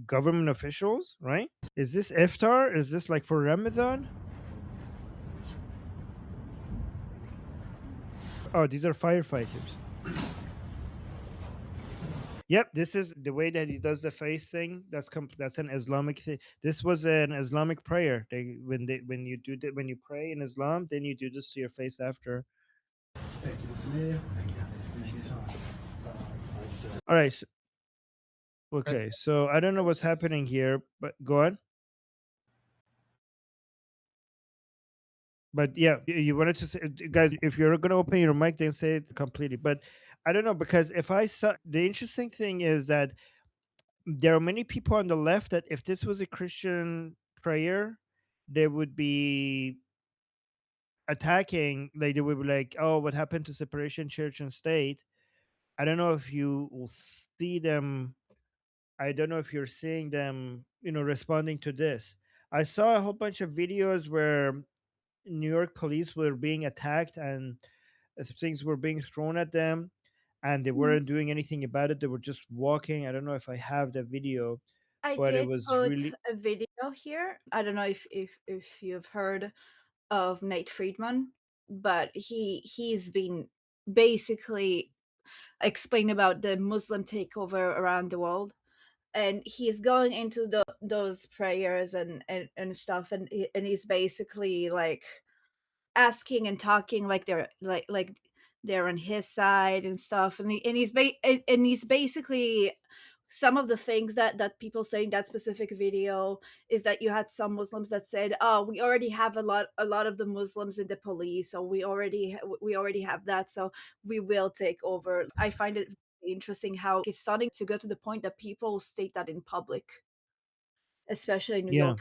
government officials, right? Is this iftar? Is this like for Ramadan? Oh, these are firefighters. Yep, this is the way that he does the face thing. That's an Islamic thing. This was an Islamic prayer. When you do that, when you pray in Islam, then you do this to your face after. All right. Okay, so I don't know what's happening here, but go on. But yeah, you wanted to say, guys, if you're gonna open your mic, then say it completely. But I don't know, because if I saw, the interesting thing is that there are many people on the left that if this was a Christian prayer, they would be attacking, like they would be like, oh, what happened to separation church and state? I don't know if you will see them. I don't know if you're seeing them, responding to this. I saw a whole bunch of videos where New York police were being attacked and things were being thrown at them, and they weren't doing anything about it. They were just walking. I don't know if I have the video, I but it did was put really. a video here. I don't know if you've heard of Nate Friedman, but he's been basically explain about the Muslim takeover around the world, and he's going into those prayers and stuff, and he's basically like asking and talking like they're on his side and stuff, and he's basically some of the things that people say in that specific video is that you had some Muslims that said, oh, we already have a lot of the Muslims in the police, so we already have that, so we will take over. I find it interesting how it's starting to go to the point that people state that in public, especially in New Yeah, York,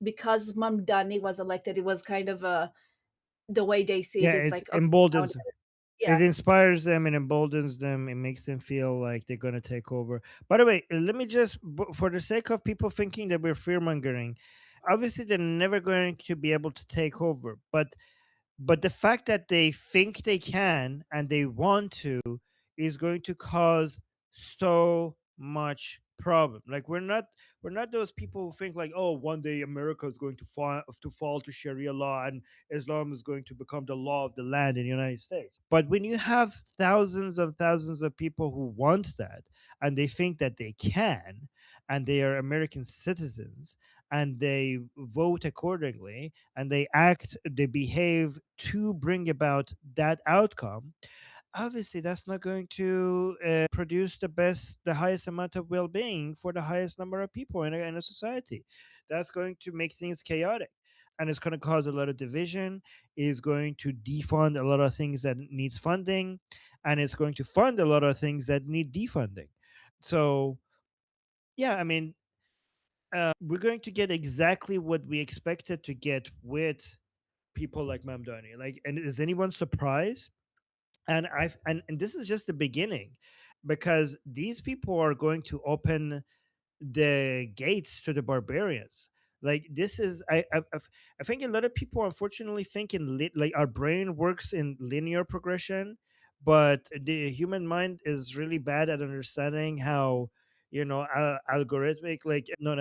because Mamdani was elected. It was kind of the way they see it yeah, is it like, okay, now emboldens. It yeah. inspires them and emboldens them. It makes them feel like they're going to take over. By the way, let me just, for the sake of people thinking that we're fear mongering, obviously they're never going to be able to take over. But the fact that they think they can and they want to is going to cause so much problem. Like we're not those people who think like, oh, one day America is going to fall to Sharia law and Islam is going to become the law of the land in the United States. But when you have thousands of people who want that and they think that they can, and they are American citizens and they vote accordingly and they behave to bring about that outcome, obviously that's not going to produce the highest amount of well-being for the highest number of people in a society. That's going to make things chaotic, and it's going to cause a lot of division, is going to defund a lot of things that needs funding, and it's going to fund a lot of things that need defunding. So yeah, I mean, we're going to get exactly what we expected to get with people like Mamdani. Like, and is anyone surprised? And this is just the beginning, because these people are going to open the gates to the barbarians. Like this is I think a lot of people unfortunately think like our brain works in linear progression, but the human mind is really bad at understanding how algorithmic, like not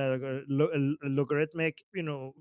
logarithmic,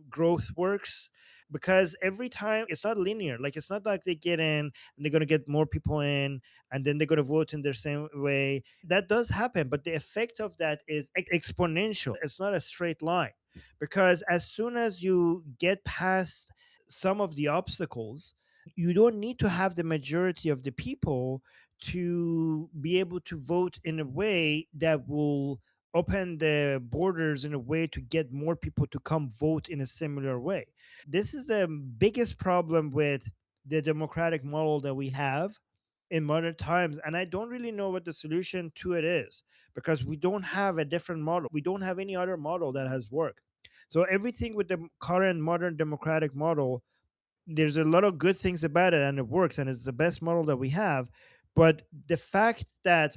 growth works. Because every time it's not linear. Like it's not like they get in and they're going to get more people in and then they're going to vote in the same way. That does happen, but the effect of that is exponential. It's not a straight line, because as soon as you get past some of the obstacles, you don't need to have the majority of the people to be able to vote in a way that will open the borders in a way to get more people to come vote in a similar way. This is the biggest problem with the democratic model that we have, in modern times, and I don't really know what the solution to it is, because we don't have a different model. We don't have any other model that has worked. So everything with the current modern democratic model, there's a lot of good things about it, and it works, and it's the best model that we have. But the fact that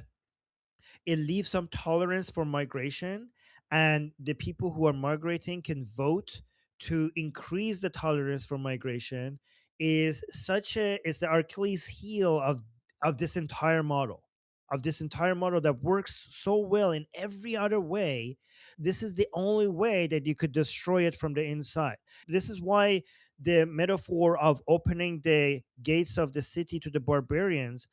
it leaves some tolerance for migration, and the people who are migrating can vote to increase the tolerance for migration, is the Achilles heel of this entire model, that works so well in every other way. This is the only way that you could destroy it from the inside. This is why the metaphor of opening the gates of the city to the barbarians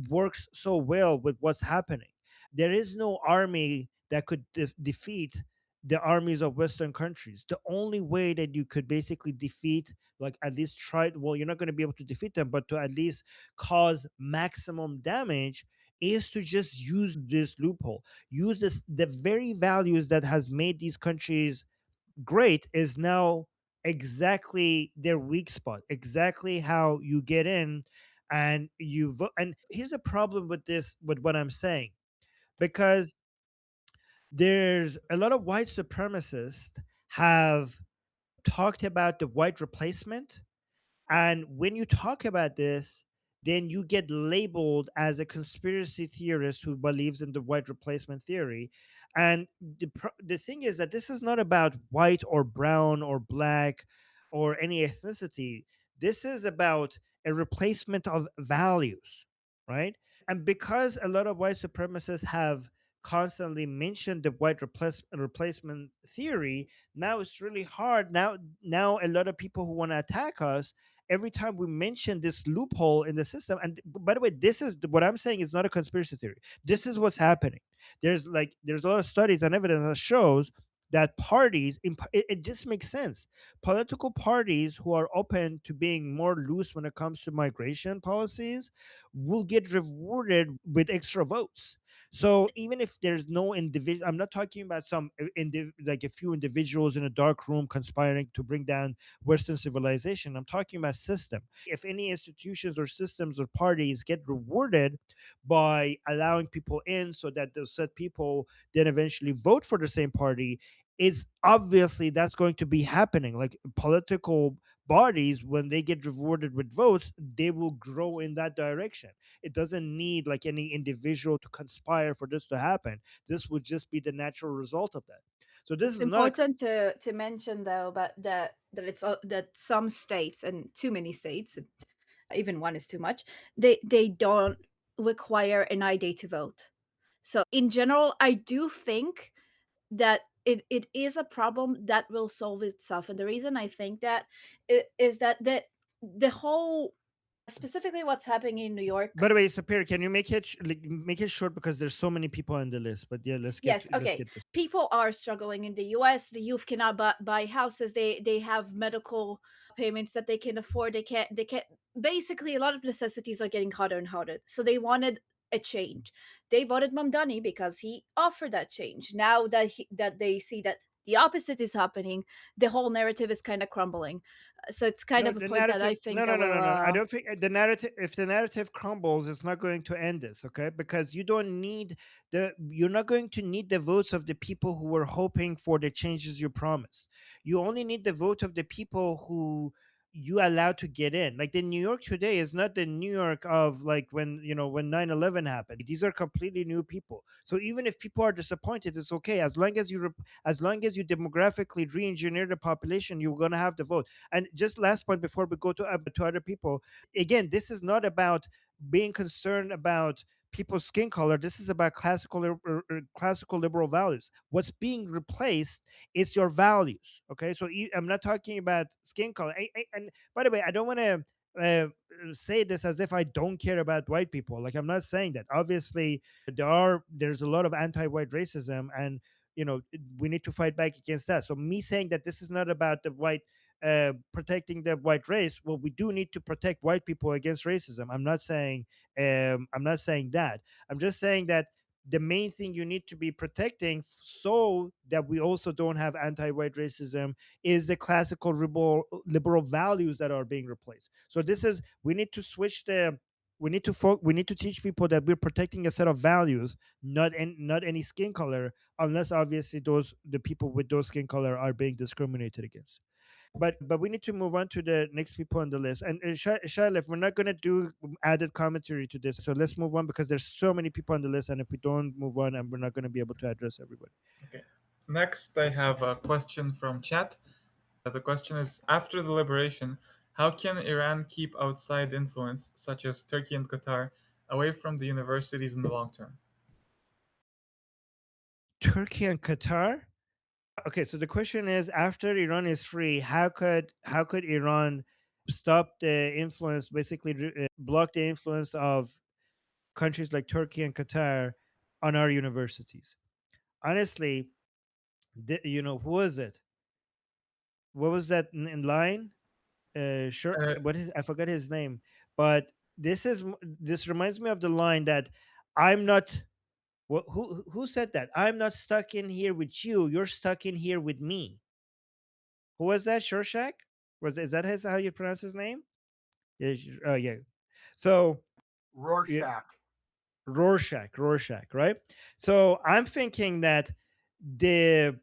works so well with what's happening. There is no army that could defeat the armies of Western countries. The only way that you could basically defeat, like at least try, well, you're not going to be able to defeat them, but to at least cause maximum damage, is to just use this loophole. Use this, the very values that has made these countries great is now exactly their weak spot, exactly how you get in and you vote. And here's a problem with this, with what I'm saying, because there's a lot of white supremacists have talked about the white replacement, and when you talk about this, then you get labeled as a conspiracy theorist who believes in the white replacement theory. And the thing is that this is not about white or brown or black or any ethnicity. This is about a replacement of values, right? And because a lot of white supremacists have constantly mentioned the white replacement theory, now it's really hard. Now a lot of people who want to attack us, every time we mention this loophole in the system. And by the way, this is what I'm saying is not a conspiracy theory. This is what's happening. There's a lot of studies and evidence that shows that parties, it just makes sense. Political parties who are open to being more loose when it comes to migration policies will get rewarded with extra votes. So even if there's no individual, I'm not talking about some like a few individuals in a dark room conspiring to bring down Western civilization. I'm talking about system. If any institutions or systems or parties get rewarded by allowing people in, so that those said people then eventually vote for the same party, it's obviously that's going to be happening. Like political bodies, when they get rewarded with votes, they will grow in that direction. It doesn't need like any individual to conspire for this to happen. This would just be the natural result of that. So this It's is not a important to mention though, but that some states, and too many states, even one is too much, they don't require an ID to vote. So in general, I do think that it is a problem that will solve itself. And the reason I think that is that the whole, specifically what's happening in New By York. the way, Sapir, can you make it short, because there's so many people on the list. But yeah, Yes, let's okay. get this. People are struggling in the US. The youth cannot buy houses. They have medical payments that they can afford. They can't basically, a lot of necessities are getting harder and harder. So they wanted a change. They voted Mamdani because he offered that change. Now that that they see that the opposite is happening, the whole narrative is kind of crumbling. So it's kind No, of a the point that I narrative. think No, no, that no, will no, no. I don't think the narrative. If the narrative crumbles, it's not going to end this. Okay, because you don't need the. You're not going to need the votes of the people who were hoping for the changes you promised. You only need the vote of the people who you allowed to get in. Like the New York today is not the New York of like when, when 9/11 happened. These are completely new people. So even if people are disappointed, it's okay, as long as as long as you demographically re-engineer the population, you're going to have the vote. And just last point before we go to other people, again, this is not about being concerned about people's skin color. This is about classical liberal values. What's being replaced is your values. Okay, so I'm not talking about skin color. And by the way, I don't want to say this as if I don't care about white people. Like, I'm not saying that. Obviously, there's a lot of anti-white racism, and we need to fight back against that. So me saying that this is not about the white protecting the white race, well, we do need to protect white people against racism. I'm not saying that. I'm just saying that the main thing you need to be protecting, so that we also don't have anti-white racism, is the classical liberal values that are being replaced. So this is, we need to switch we need to teach people that we're protecting a set of values, not any skin color, unless obviously the people with those skin color are being discriminated against. But we need to move on to the next people on the list. And Shalif, we're not going to do added commentary to this, so let's move on because there's so many people on the list, and if we don't move on, and we're not going to be able to address everybody. Okay. Next, I have a question from chat. The question is, after the liberation, how can Iran keep outside influence, such as Turkey and Qatar, away from the universities in the long term? Turkey and Qatar. Okay, so the question is, after Iran is free, how could Iran stop the influence, basically block the influence of countries like Turkey and Qatar on our universities? Honestly, who was it? What was that in line? Sure, Uh, I forgot his name, but this reminds me of the line that I'm not. Who said that? I'm not stuck in here with you. You're stuck in here with me. Who was that? Shorshak? Is that how you pronounce his name? Yeah. Oh yeah. So yeah, Rorschach. Rorschach, right? So I'm thinking that the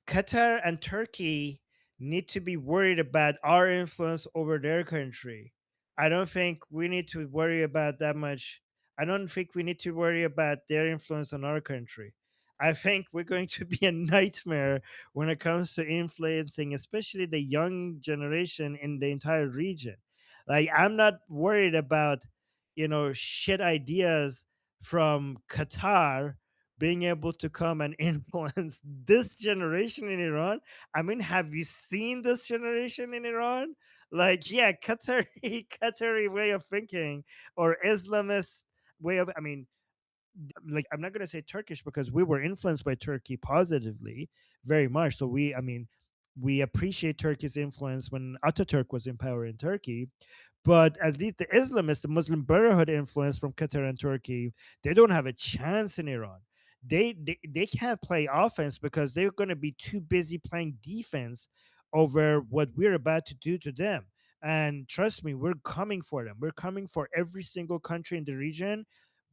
Qatar and Turkey need to be worried about our influence over their country. I don't think we need to worry about that much. I don't think we need to worry about their influence on our country. I think we're going to be a nightmare when it comes to influencing, especially the young generation in the entire region. Like, I'm not worried about, shit ideas from Qatar being able to come and influence this generation in Iran. I mean, have you seen this generation in Iran? Like, yeah, Qatari way of thinking, or Islamist way of, I mean, like, I'm not going to say Turkish because we were influenced by Turkey positively very much. So we appreciate Turkey's influence when Ataturk was in power in Turkey. But at least the Islamists, the Muslim Brotherhood influence from Qatar and Turkey, they don't have a chance in Iran. They can't play offense because they're going to be too busy playing defense over what we're about to do to them. And trust me, we're coming for them. We're coming for every single country in the region.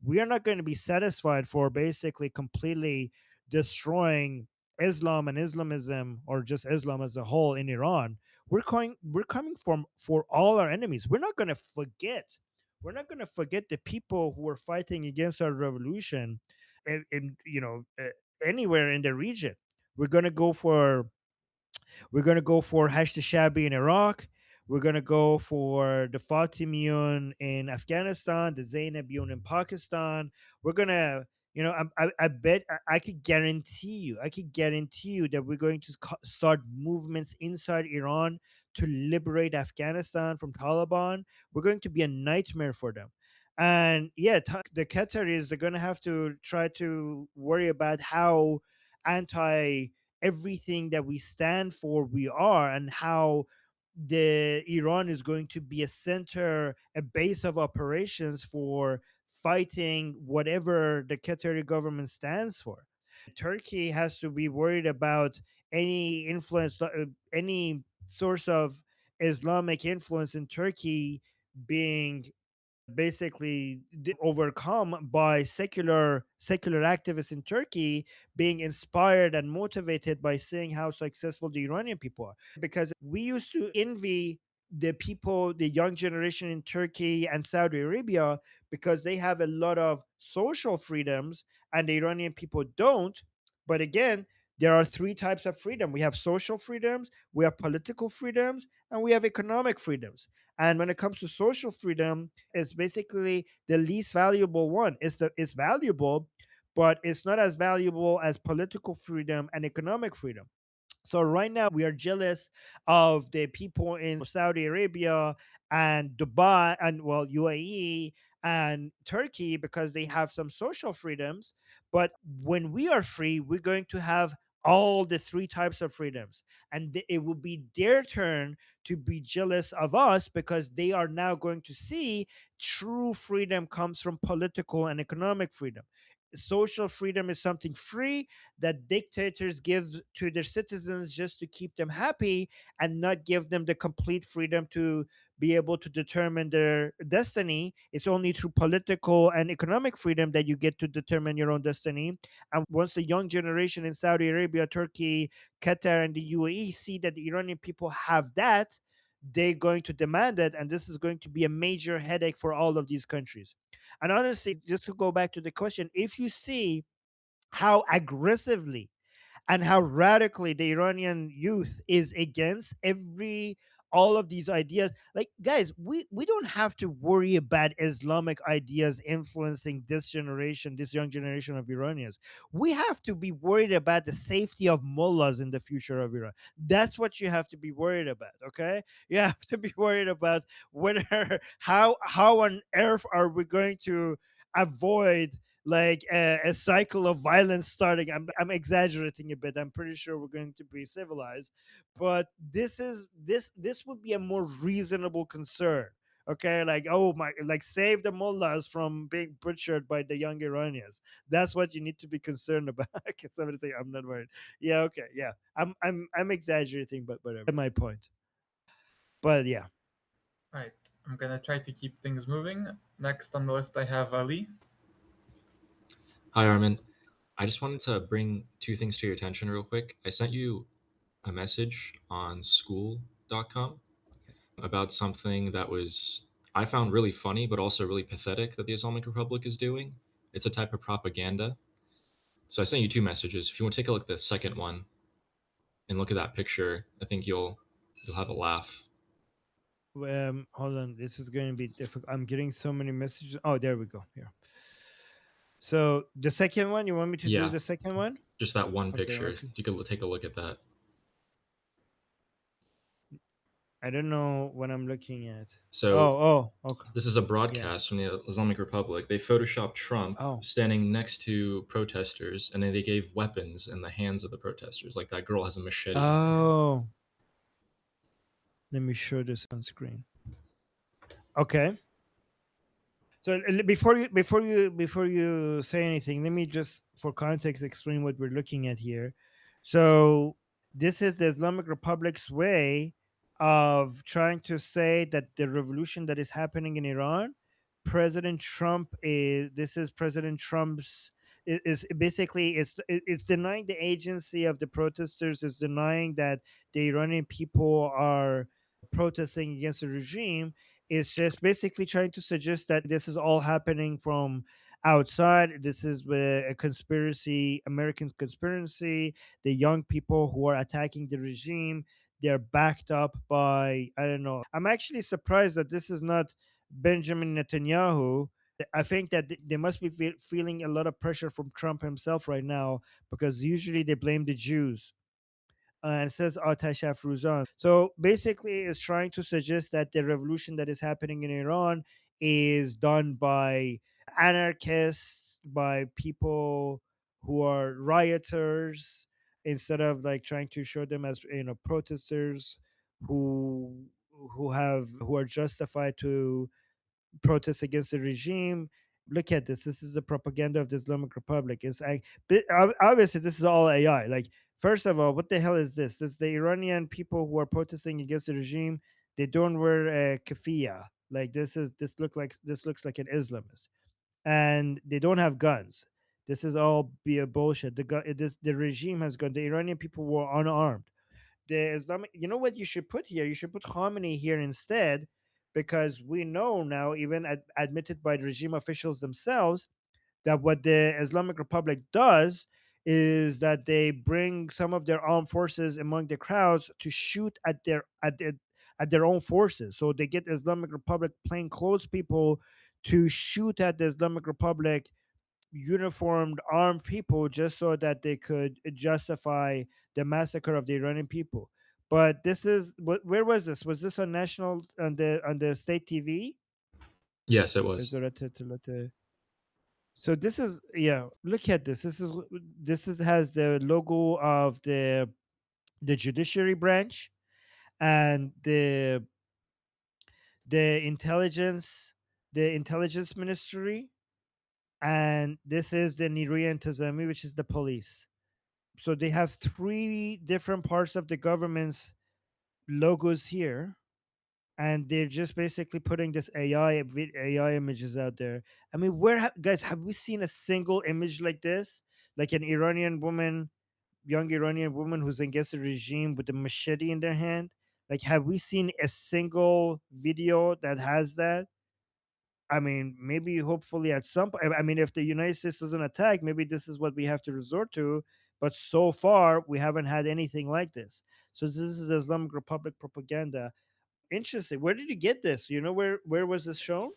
We are not going to be satisfied for basically completely destroying Islam and Islamism, or just Islam as a whole in Iran. We're coming for all our enemies. We're not going to forget. We're not going to forget the people who were fighting against our revolution anywhere in the region. We're going to go for we're going to go for Hashd Shabi in Iraq. We're going to go for the Fatimiyun in Afghanistan, the Zainabiyun in Pakistan. We're going to, I bet I could guarantee you that we're going to start movements inside Iran to liberate Afghanistan from Taliban. We're going to be a nightmare for them. And yeah, the Qataris, they're going to have to try to worry about how anti everything that we stand for we are, and how the Iran is going to be a center, a base of operations for fighting whatever the Qatari government stands for. Turkey has to be worried about any influence, any source of Islamic influence in Turkey being basically overcome by secular activists in Turkey being inspired and motivated by seeing how successful the Iranian people are. Because we used to envy the people, the young generation in Turkey and Saudi Arabia, because they have a lot of social freedoms and the Iranian people don't. But again, there are three types of freedom. We have social freedoms, we have political freedoms, and we have economic freedoms. And when it comes to social freedom, it's basically the least valuable one. It's valuable, but it's not as valuable as political freedom and economic freedom. So right now we are jealous of the people in Saudi Arabia and Dubai and, well, UAE and Turkey, because they have some social freedoms. But when we are free, we're going to have all the three types of freedoms, and it will be their turn to be jealous of us, because they are now going to see true freedom comes from political and economic freedom. social freedom is something free that dictators give to their citizens just to keep them happy, and not give them the complete freedom to be able to determine their destiny. It's only through political and economic freedom that you get to determine your own destiny. And once the young generation in Saudi Arabia, Turkey, Qatar, and the UAE see that the Iranian people have that, they're going to demand it. And this is going to be a major headache for all of these countries. And honestly, just to go back to the question, if you see how aggressively and how radically the Iranian youth is against all of these ideas. Like, guys, we don't have to worry about Islamic ideas influencing this generation, this young generation of Iranians. We have to be worried about the safety of mullahs in the future of Iran. That's what you have to be worried about. Okay, you have to be worried about whether how on earth are we going to avoid like a cycle of violence starting. I'm exaggerating a bit. I'm pretty sure we're going to be civilized, but this would be a more reasonable concern. Okay, like, oh my, like, save the mullahs from being butchered by the young Iranians. That's what you need to be concerned about. Can somebody say I'm not worried? Yeah, okay, yeah. I'm exaggerating, but whatever. My point. But yeah. Right. I'm gonna try to keep things moving. Next on the list, I have Ali. Hi, Armin. I just wanted to bring two things to your attention real quick. I sent you a message on school.com about something that I found really funny, but also really pathetic that the Islamic Republic is doing. It's a type of propaganda. So I sent you two messages. If you want to take a look at the second one and look at that picture, I think you'll have a laugh. Hold on, this is going to be difficult. I'm getting so many messages. Oh, there we go. Here. So the second one, you want me to do the second one? Just that one Okay, picture. You could take a look at that. I don't know what I'm looking at. So, okay. This is a broadcast from the Islamic Republic. They photoshopped Trump standing next to protesters, and then they gave weapons in the hands of the protesters. Like that girl has a machete. Oh, let me show this on screen. Okay. So before you say anything, let me just, for context, explain what we're looking at here. So this is the Islamic Republic's way of trying to say that the revolution that is happening in Iran, President Trump is. This is President Trump's. Is basically it's denying the agency of the protesters. Is denying that the Iranian people are protesting against the regime. It's just basically trying to suggest that this is all happening from outside. This is a conspiracy, American conspiracy. The young people who are attacking the regime, they're backed up by, I don't know. I'm actually surprised that this is not Benjamin Netanyahu. I think that they must be feeling a lot of pressure from Trump himself right now, because usually they blame the Jews, and it says Atash Afruzan. So basically, it's trying to suggest that the revolution that is happening in Iran is done by anarchists, by people who are rioters, instead of like trying to show them as, protesters who who are justified to protest against the regime. Look at this. This is the propaganda of the Islamic Republic. Obviously this is all AI. Like, first of all, what the hell is this? This the Iranian people who are protesting against the regime. They don't wear a kafia. Like, this looks like an Islamist, and they don't have guns. This is all be a bullshit. The regime has gun. The Iranian people were unarmed. The Islamic, you know what you should put here? You should put Khamenei here instead, because we know now, even admitted by the regime officials themselves, that what the Islamic Republic does is that they bring some of their armed forces among the crowds to shoot at their own forces. So they get Islamic Republic plainclothes people to shoot at the Islamic Republic uniformed armed people, just so that they could justify the massacre of the Iranian people. But this is where was this? Was this on national, on the state TV? Yes, it was. So this is, yeah. Look at this. This is has the logo of the judiciary branch, and the intelligence ministry, and this is the Niriyah Intizami, which is the police. So they have three different parts of the government's logos here, and they're just basically putting this AI images out there. I mean, guys, have we seen a single image like this? Like an Iranian woman, young Iranian woman who's against the regime with a machete in their hand? Like, have we seen a single video that has that? I mean, maybe hopefully at some point. I mean, if the United States doesn't attack, maybe this is what we have to resort to. But so far, we haven't had anything like this. So this is Islamic Republic propaganda. Interesting. Where did you get this? You know where was this shown?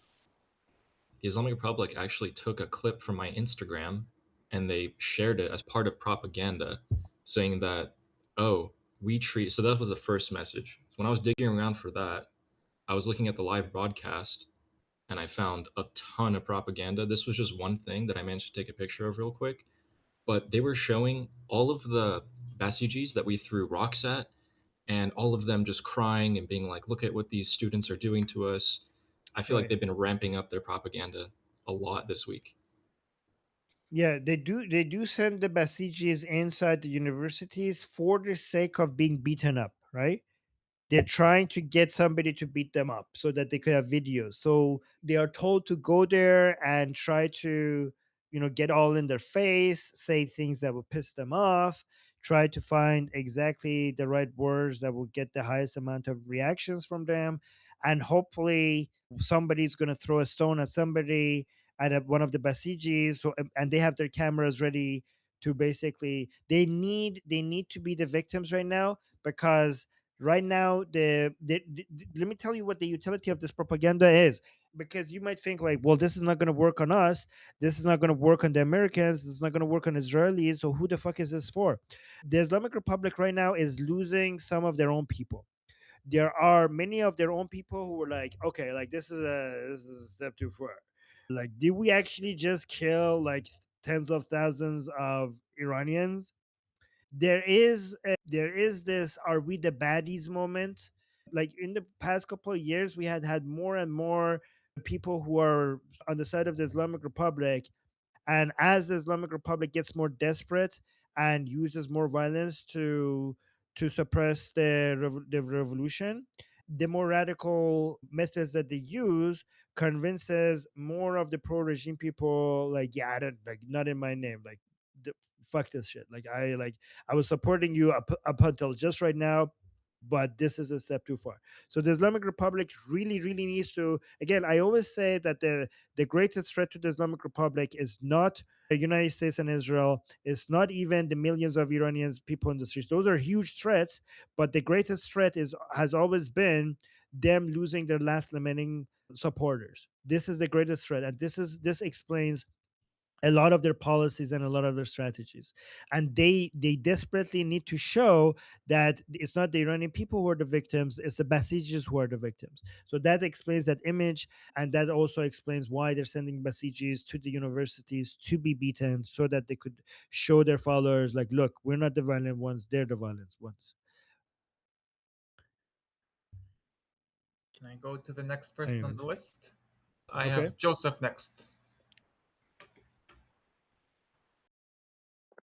The Islamic Republic actually took a clip from my Instagram and they shared it as part of propaganda, saying that, oh, we treat. So that was the first message. When I was digging around for that, I was looking at the live broadcast and I found a ton of propaganda. This was just one thing that I managed to take a picture of real quick, but they were showing all of the Basijis that we threw rocks at, and all of them just crying and being like, look at what these students are doing to us. I feel like Right. they've been ramping up their propaganda a lot this week. Yeah, they do. They do send the Basijis inside the universities for the sake of being beaten up, right? They're trying to get somebody to beat them up so that they could have videos. So they are told to go there and try to, get all in their face, say things that will piss them off, try to find exactly the right words that will get the highest amount of reactions from them. And hopefully somebody's going to throw a stone at somebody at one of the Basijis. So, and they have their cameras ready to basically, they need to be the victims right now, because right now let me tell you what the utility of this propaganda is, because you might think like, well, this is not going to work on us, this is not going to work on the Americans, this is not going to work on Israelis, so who the fuck is this for? The Islamic Republic right now is losing some of their own people. There are many of their own people who were like, okay, like this is a step too far. Like, did we actually just kill like tens of thousands of Iranians? There is this "are we the baddies" moment. Like, in the past couple of years, we had more and more people who are on the side of the Islamic Republic, and as the Islamic Republic gets more desperate and uses more violence to suppress the revolution, the more radical methods that they use convinces more of the pro-regime people, like, yeah, I don't, like, not in my name, like, the, fuck this shit, I was supporting you up until just right now, but this is a step too far. So the Islamic Republic really, really needs to. Again, I always say that the greatest threat to the Islamic Republic is not the United States and Israel. It's not even the millions of Iranians, people in the streets. Those are huge threats, but the greatest threat has always been them losing their last remaining supporters. This is the greatest threat, and this explains a lot of their policies and a lot of their strategies. And they desperately need to show that it's not the Iranian people who are the victims, it's the Basijis who are the victims. So that explains that image, and that also explains why they're sending Basijis to the universities to be beaten, so that they could show their followers, like, look, we're not the violent ones, they're the violent ones. Can I go to the next person on Anyways. the list? I Okay. have Joseph next.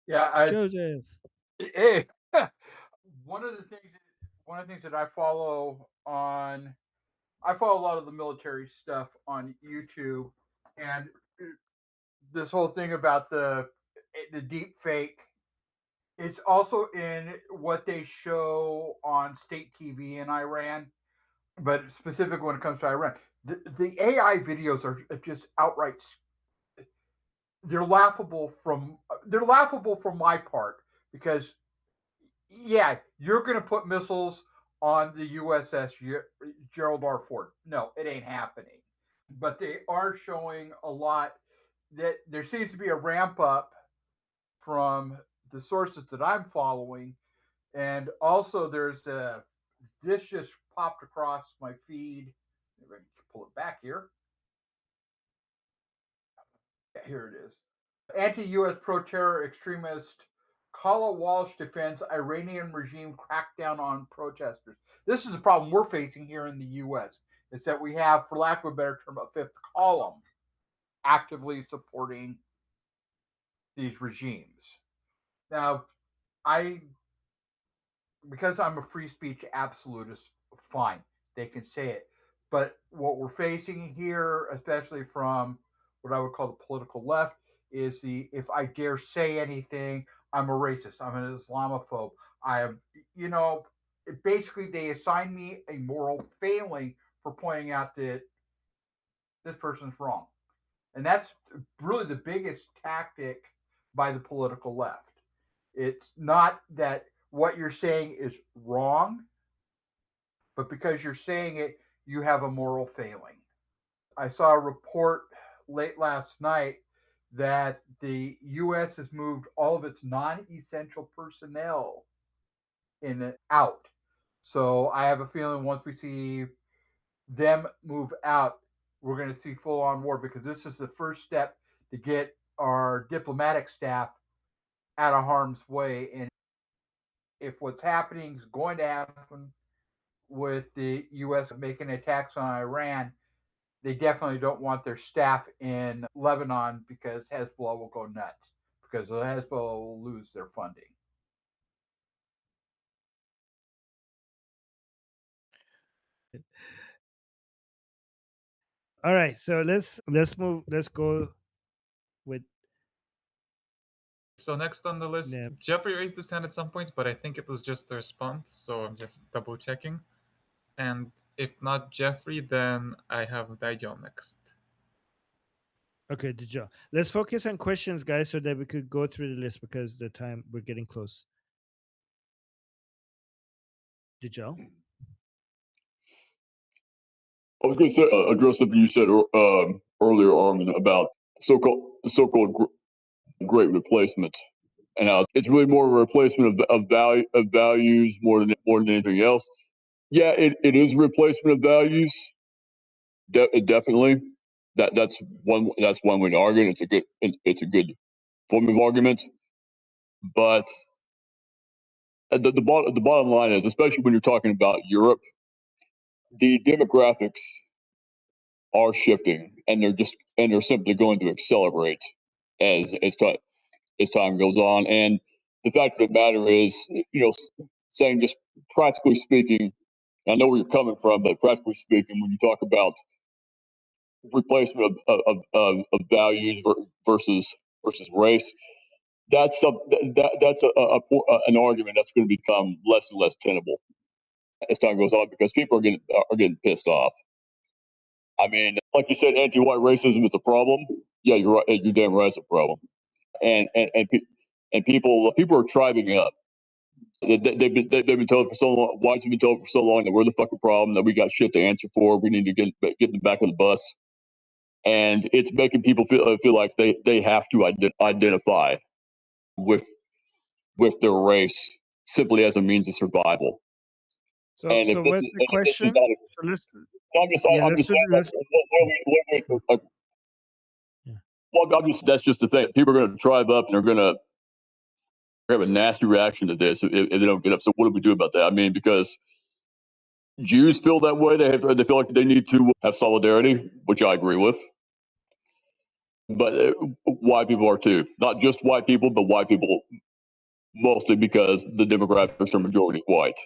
Yeah, Joseph. hey, one of the things, that I follow I follow a lot of the military stuff on YouTube, and this whole thing about the deep fake. It's also in what they show on state TV in Iran, but specific when it comes to Iran. The AI videos are just outright. They're laughable from my part, because yeah, you're going to put missiles on the USS Gerald R. Ford. No, it ain't happening. But they are showing a lot that there seems to be a ramp up from the sources that I'm following. And also, this just popped across my feed. Let me pull it back here. Yeah, here it is. Anti-U.S. pro-terror extremist Kala Walsh defends Iranian regime crackdown on protesters. This is the problem we're facing here in the U.S. Is that we have, for lack of a better term, a fifth column. actively supporting these regimes. Now, because I'm a free speech absolutist, fine, they can say it. But what we're facing here, especially from what I would call the political left, is if I dare say anything, I'm a racist, I'm an Islamophobe, I am, basically they assign me a moral failing for pointing out that this person's wrong. And that's really the biggest tactic by the political left. It's not that what you're saying is wrong, but because you're saying it, you have a moral failing. I saw a report late last night that the U.S. has moved all of its non-essential personnel out. So I have a feeling once we see them move out, we're going to see full-on war, because this is the first step to get our diplomatic staff out of harm's way. And if what's happening is going to happen with the U.S. making attacks on Iran, they definitely don't want their staff in Lebanon, because Hezbollah will go nuts, because the Hezbollah will lose their funding. All right, so let's move. Let's go with. So next on the list, Yeah. Jeffrey raised his hand at some point, but I think it was just a response, so I'm just double checking. And if not Jeffrey, then I have Daijo next. Okay, Dijal. Let's focus on questions, guys, so that we could go through the list, because the time we're getting close. Dijal. I was going to say, address something you said earlier, Armin, about so-called great replacement, and how it's really more of a replacement of values more than anything else. Yeah, it is a replacement of values. Definitely, that's one way to argue. It's a good form of argument, but the bottom line is, especially when you're talking about Europe, the demographics are shifting, and they're simply going to accelerate as time goes on. And the fact of the matter is, saying, just practically speaking, I know where you're coming from, but practically speaking, when you talk about replacement of values versus race, that's an argument that's going to become less and less tenable as time goes on, because people are getting pissed off. I mean, like you said, anti-white racism is a problem. Yeah, you're right. You're damn right, it's a problem. And people are tribing up. They've been told for so long. Whites have been told for so long that we're the fucking problem, that we got shit to answer for. We need to get in the back of the bus, and it's making people feel like they have to identify with their race simply as a means of survival. So what's the question? That's just the thing. People are going to tribe up, and they're going to have a nasty reaction to this if they don't get up. So what do we do about that? I mean, because Jews feel that way. They feel like they need to have solidarity, which I agree with. But white people are too. Not just white people, but white people mostly, because the demographics are majority white.